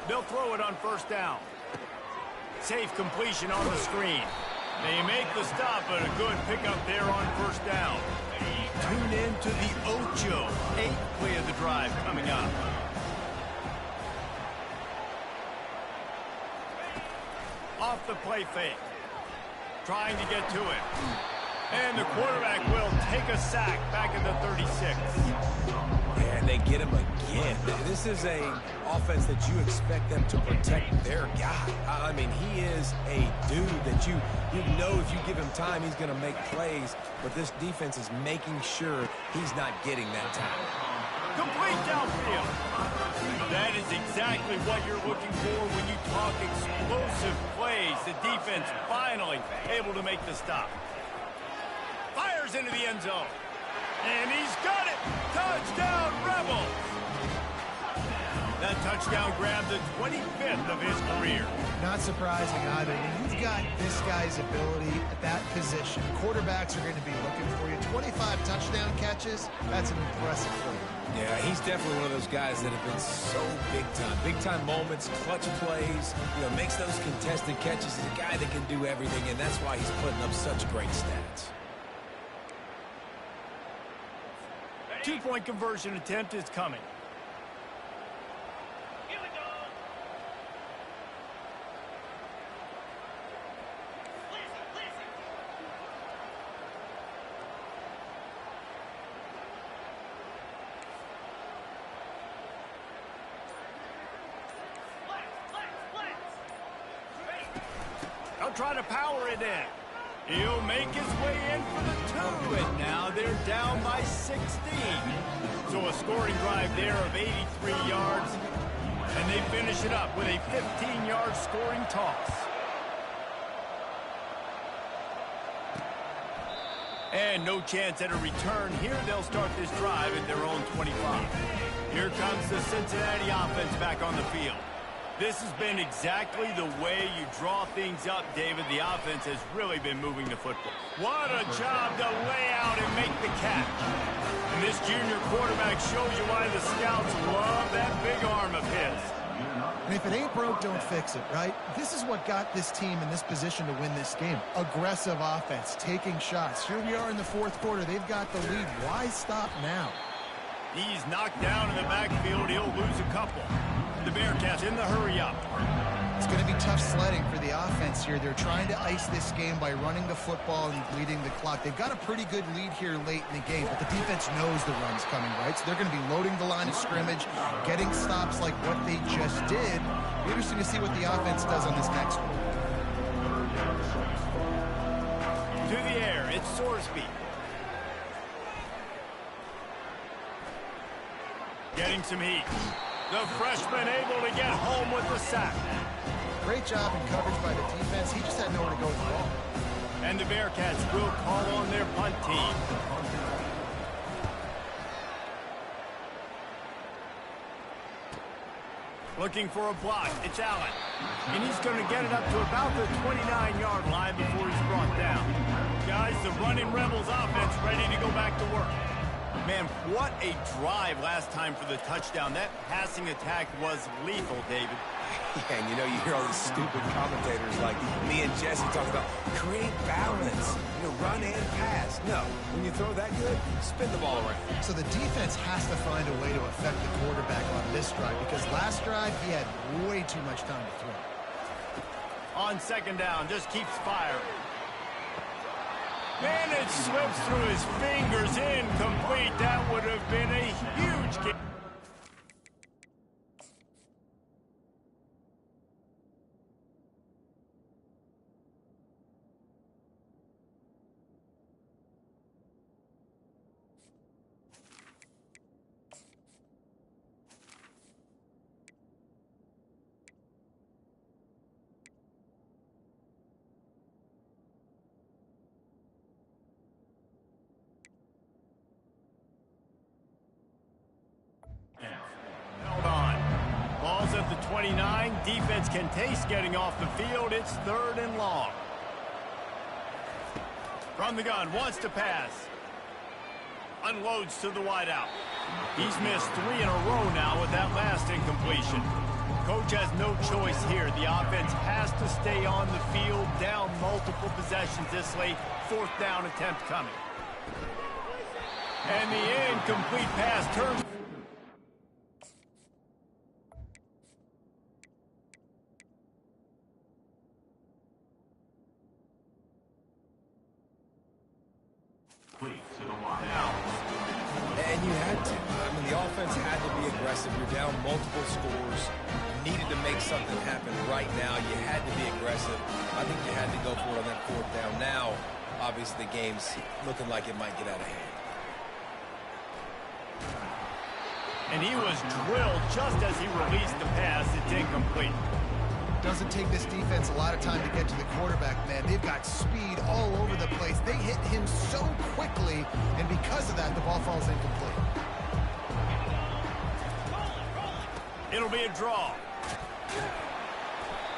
Speaker 1: They'll throw it on 1st down. Safe completion on the screen. They make the stop, but a good pickup there on 1st down. Tune in to the Ocho. 8th play of the drive coming up. Off the play fake. Trying to get to it. And the quarterback will take a sack back at the 36.
Speaker 3: And they get him again. This is a offense that you expect them to protect their guy. I mean, he is a dude that you know if you give him time, he's going to make plays. But this defense is making sure he's not getting that time.
Speaker 1: Complete downfield. That is exactly what you're looking for when you talk explosive plays. The defense finally able to make the stop. Fires into the end zone. And he's got it. Touchdown, Rebels. That touchdown grabbed the 25th of his career.
Speaker 2: Not surprising either. When you've got this guy's ability at that position, quarterbacks are going to be looking for you. 25 touchdown catches, that's an impressive play.
Speaker 3: Yeah, he's definitely one of those guys that have been so big time. Big time moments, clutch plays, makes those contested catches. He's a guy that can do everything, and that's why he's putting up such great stats.
Speaker 1: 2-point conversion attempt is coming. try to power it in. He'll make his way in for the 2, and now they're down by 16. So a scoring drive there of 83 yards, and they finish it up with a 15-yard scoring toss. And no chance at a return here. They'll start this drive at their own 25. Here comes the Cincinnati offense back on the field. This has been exactly the way you draw things up, David. The offense has really been moving the football. What a job to lay out and make the catch. And this junior quarterback shows you why the scouts love that big arm of his.
Speaker 2: And if it ain't broke, don't fix it, right? This is what got this team in this position to win this game. Aggressive offense, taking shots. Here we are in the fourth quarter. They've got the lead. Why stop now?
Speaker 1: He's knocked down in the backfield. He'll lose a couple. The Bearcats in the hurry-up.
Speaker 2: It's going to be tough sledding for the offense here. They're trying to ice this game by running the football and bleeding the clock. They've got a pretty good lead here late in the game, but the defense knows the run's coming, right? So they're going to be loading the line of scrimmage, getting stops like what they just did. Interesting to see what the offense does on this next one.
Speaker 1: To the air, it's Sorsby. Getting some heat. The freshman able to get home with the sack.
Speaker 2: Great job in coverage by the defense. He just had nowhere to go with the ball.
Speaker 1: And the Bearcats will call on their punt team. Looking for a block. It's Allen. And he's going to get it up to about the 29-yard line before he's brought down. Guys, the running Rebels offense ready to go back to work. Man, what a drive last time for the touchdown. That passing attack was lethal, David.
Speaker 3: Yeah, and you know, you hear all these stupid commentators like me and Jesse talk about create balance, run and pass. No, when you throw that good, spin the ball around.
Speaker 2: So the defense has to find a way to affect the quarterback on this drive because last drive he had way too much time to throw.
Speaker 1: On second down, just keeps firing. Man, it slips through his fingers, incomplete. That would have been a huge kick. Held on. Ball's at the 29. Defense can taste getting off the field. It's 3rd and long. From the gun, wants to pass. Unloads to the wideout. He's missed 3 in a row now with that last incompletion. Coach has no choice here. The offense has to stay on the field, down multiple possessions this late. 4th down attempt coming. And the incomplete pass turns.
Speaker 3: And you had to. I mean, the offense had to be aggressive. You're down multiple scores. You needed to make something happen right now. You had to be aggressive. I think you had to go for it on that 4th down. Now, obviously, the game's looking like it might get out of hand.
Speaker 1: And he was drilled just as he released the pass. It's incomplete.
Speaker 2: Doesn't take this defense a lot of time to get to the quarterback, man. They've got speed all over the place. They hit him so quickly, and because of that, the ball falls incomplete.
Speaker 1: It'll be a draw.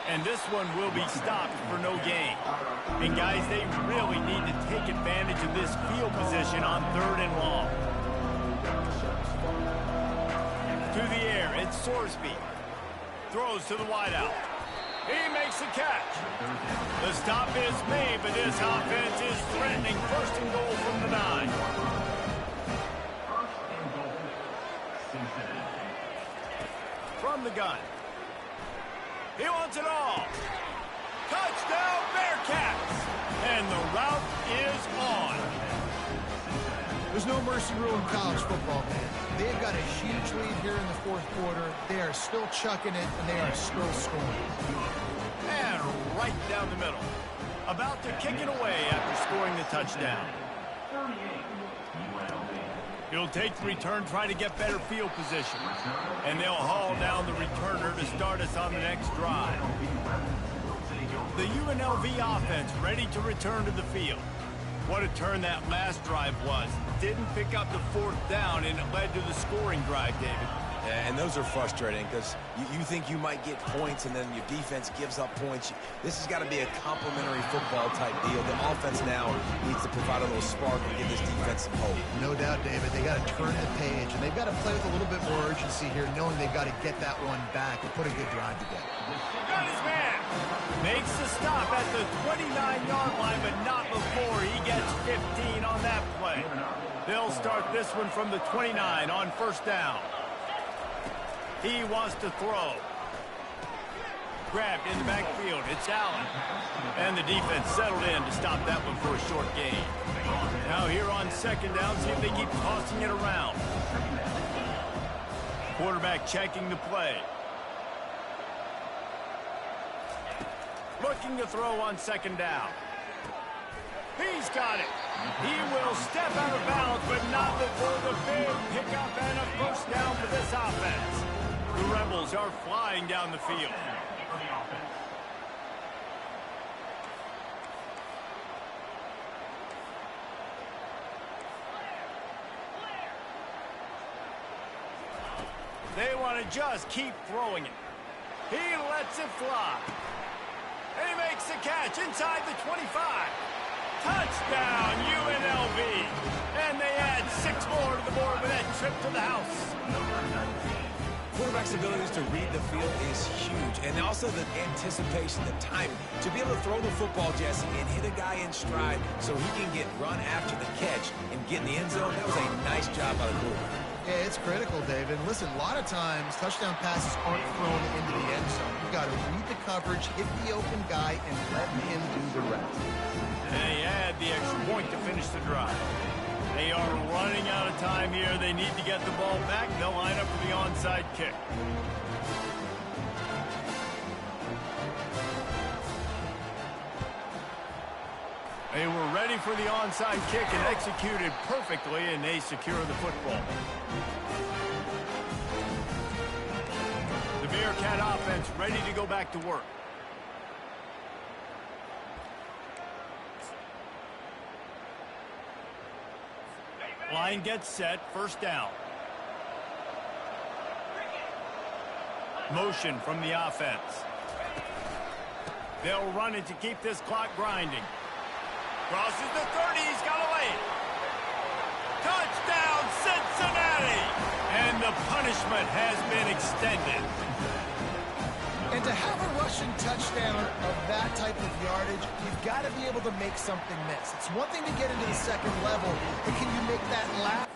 Speaker 1: And this one will be stopped for no gain. And guys, they really need to take advantage of this field position on 3rd and long. To the air, it's Sorsby. Throws to the wideout. He makes the catch. The stop is made, but this offense is threatening 1st and goal from the 9. From the gun. He wants it all. Touchdown, Bearcats! And the route is on.
Speaker 2: There's no mercy rule in college football, man. They've got a huge lead here in the 4th quarter. They are still chucking it, and they are still scoring.
Speaker 1: And right down the middle. About to kick it away after scoring the touchdown.
Speaker 4: 38, UNLV.
Speaker 1: He'll take the return, try to get better field position. And they'll haul down the returner to start us on the next drive. The UNLV offense ready to return to the field. What a turn that last drive was. Didn't pick up the fourth down, and it led to the scoring drive, David.
Speaker 3: Yeah, and those are frustrating because you think you might get points and then your defense gives up points. This has got to be a complementary football type deal. The offense now needs to provide a little spark and give this defense some hope.
Speaker 2: No doubt, David. They got to turn the page, and they've got to play with a little bit more urgency here, knowing they've got to get that one back and put a good drive together.
Speaker 1: Got his man. Makes the stop at the 29-yard line, but not before he gets 15 on that play. They'll start this one from the 29 on first down. He wants to throw. Grabbed in the backfield. It's Allen. And the defense settled in to stop that one for a short gain. Now here on second down, see if they keep tossing it around. Quarterback checking the play. Looking to throw on second down. He's got it. He will step out of bounds, but not before the big pickup and a first down for this offense. The Rebels are flying down the field. They want to just keep throwing it. He lets it fly. And he makes the catch inside the 25. Touchdown, UNLV. And they add 6 more to the board with that trip to the house.
Speaker 3: Quarterback's abilities to read the field is huge, and also the anticipation, the timing. To be able to throw the football, Jesse, and hit a guy in stride so he can get run after the catch and get in the end zone, that was a nice job by the quarterback.
Speaker 2: Yeah, it's critical, David. Listen, a lot of times, touchdown passes aren't thrown into the end zone. You've got to read the coverage, hit the open guy, and let him do the rest.
Speaker 1: And they add the extra point to finish the drive. They are running out of time here. They need to get the ball back. They'll line up for the onside kick. They were ready for the onside kick and executed perfectly, and they secure the football. The Bearcat offense ready to go back to work. Line gets set, first down. Motion from the offense. They'll run it to keep this clock grinding. Crosses the 30, he's got a lane. Touchdown, Cincinnati! And the punishment has been extended.
Speaker 2: And to have a rushing touchdown of that type of yardage, you've got to be able to make something miss. It's one thing to get into the second level, but can you make that last?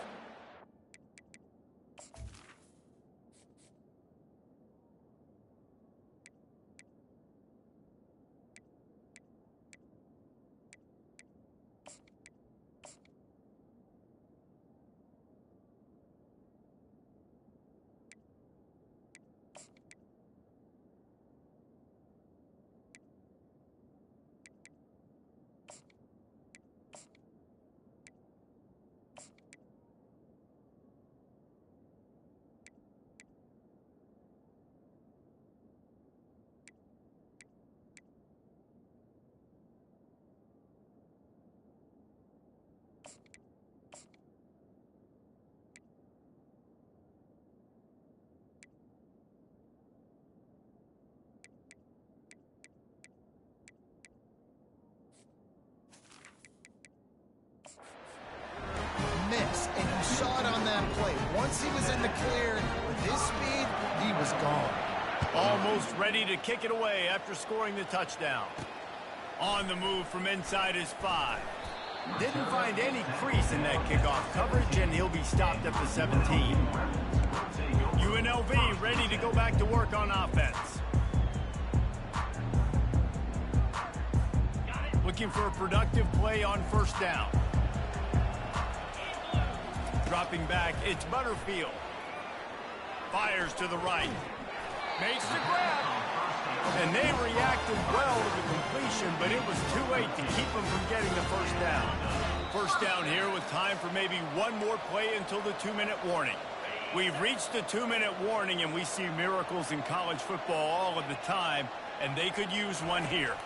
Speaker 2: And you saw it on that play. Once he was in the clear, with his speed, he was gone.
Speaker 1: Almost ready to kick it away after scoring the touchdown. On the move from inside his 5. Didn't find any crease in that kickoff coverage, and he'll be stopped at the 17. UNLV ready to go back to work on offense. Looking for a productive play on first down. Dropping back, it's Butterfield. Fires to the right. Makes the grab. And they reacted well to the completion, but it was too late to keep them from getting the first down. First down here with time for maybe one more play until the 2-minute warning. We've reached the 2-minute warning, and we see miracles in college football all of the time, and they could use one here.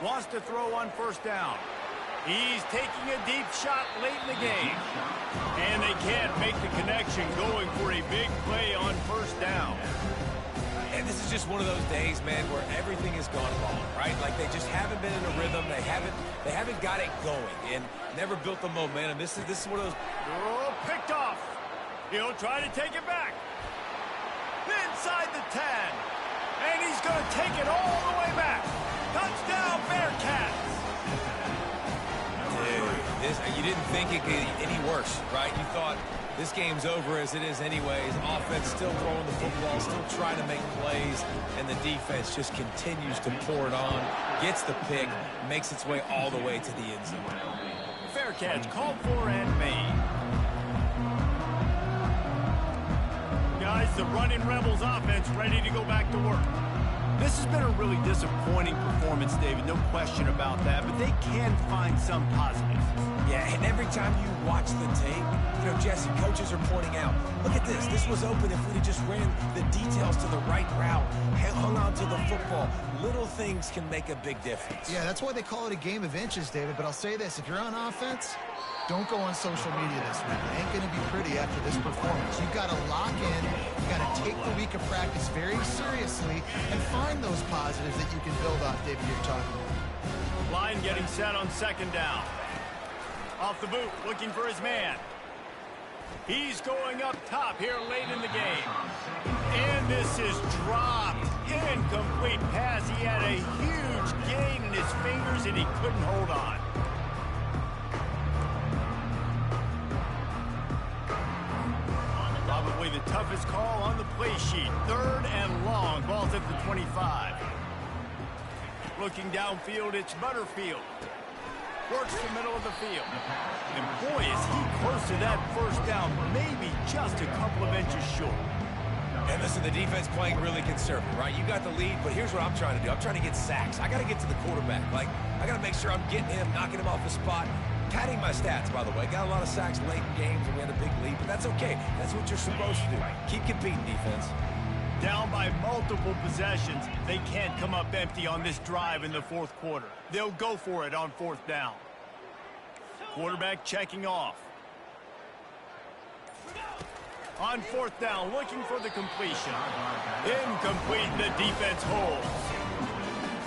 Speaker 1: Wants to throw on first down. He's taking a deep shot late in the game. And they can't make the connection, going for a big play on first down.
Speaker 3: And this is just one of those days, man, where everything has gone wrong, right? Like they just haven't been in a rhythm. They haven't got it going and never built the momentum. This is one of those.
Speaker 1: Oh, picked off. He'll try to take it back. Inside the 10. And he's going to take it all the way back. Touchdown, Bearcats.
Speaker 3: Dude, you didn't think it could get any worse, right? You thought this game's over as it is anyways. Offense still throwing the football, still trying to make plays, and the defense just continues to pour it on, gets the pick, makes its way all the way to the end zone.
Speaker 1: Fair catch, called for and made. Guys, the running Rebels offense ready to go back to work. This has been a really disappointing performance, David, no question about that, but they can find some positives.
Speaker 3: Yeah, and every time you watch the tape, Jesse, coaches are pointing out, look at this. This was open if we'd have just ran the details to the right route, hung on to the football. Little things can make a big difference.
Speaker 2: Yeah, that's why they call it a game of inches, David, but I'll say this. If you're on offense, don't go on social media this week. It ain't going to be pretty after this performance. You've got to lock in. You've got to take the week of practice very seriously and find those positives that you can build off, David, you're talking about.
Speaker 1: Line getting set on second down. Off the boot, looking for his man. He's going up top here late in the game. And this is dropped. Incomplete pass. He had a huge gain in his fingers, and he couldn't hold on. Probably the toughest call on the play sheet. 3rd and long. Ball's at the 25. Looking downfield, it's Butterfield. Works the middle of the field. And boy, is he close to that first down. Maybe just a couple of inches short.
Speaker 3: And listen, the defense playing really conservative, right? You got the lead, but here's what I'm trying to do. I'm trying to get sacks. I got to get to the quarterback. Like, I got to make sure I'm getting him, knocking him off the spot. Padding my stats, by the way. Got a lot of sacks late in games, and we had a big lead, but that's okay. That's what you're supposed to do. Keep competing, defense.
Speaker 1: Down by multiple possessions, they can't come up empty on this drive in the 4th quarter. They'll go for it on 4th down. Quarterback checking off. On 4th down, looking for the completion. Incomplete, the defense holds.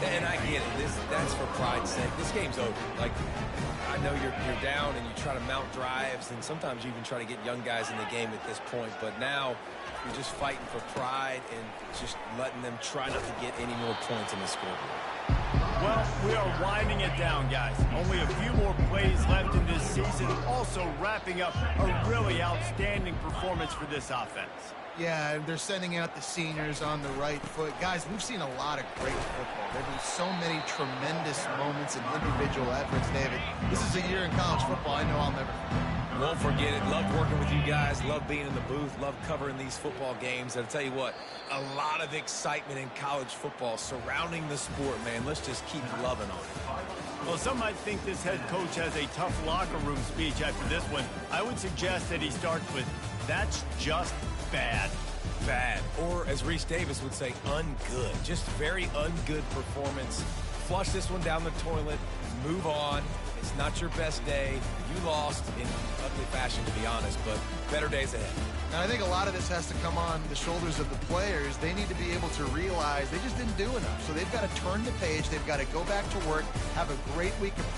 Speaker 3: And I get it. That's for pride's sake. This game's over. Like, I know you're down and you try to mount drives, and sometimes you even try to get young guys in the game at this point. But now you're just fighting for pride and just letting them try not to get any more points in the scoreboard.
Speaker 1: Well, we are winding it down, guys. Only a few more plays left in this season. Also wrapping up a really outstanding performance for this offense.
Speaker 2: Yeah, they're sending out the seniors on the right foot. Guys, we've seen a lot of great football. There have been so many tremendous moments and individual efforts, David. This is a year in college football I know I'll never forget.
Speaker 3: Won't forget it. Love working with you guys. Love being in the booth. Love covering these football games. And I'll tell you what, a lot of excitement in college football surrounding the sport, man. Let's just keep loving on it.
Speaker 1: Well, some might think this head coach has a tough locker room speech after this one. I would suggest that he starts with, "That's just bad."
Speaker 3: Bad. Or, as Reese Davis would say, ungood. Just very ungood performance. Flush this one down the toilet. Move on. It's not your best day. You lost in ugly fashion, to be honest, but better days ahead.
Speaker 2: And I think a lot of this has to come on the shoulders of the players. They need to be able to realize they just didn't do enough. So they've got to turn the page. They've got to go back to work, have a great week of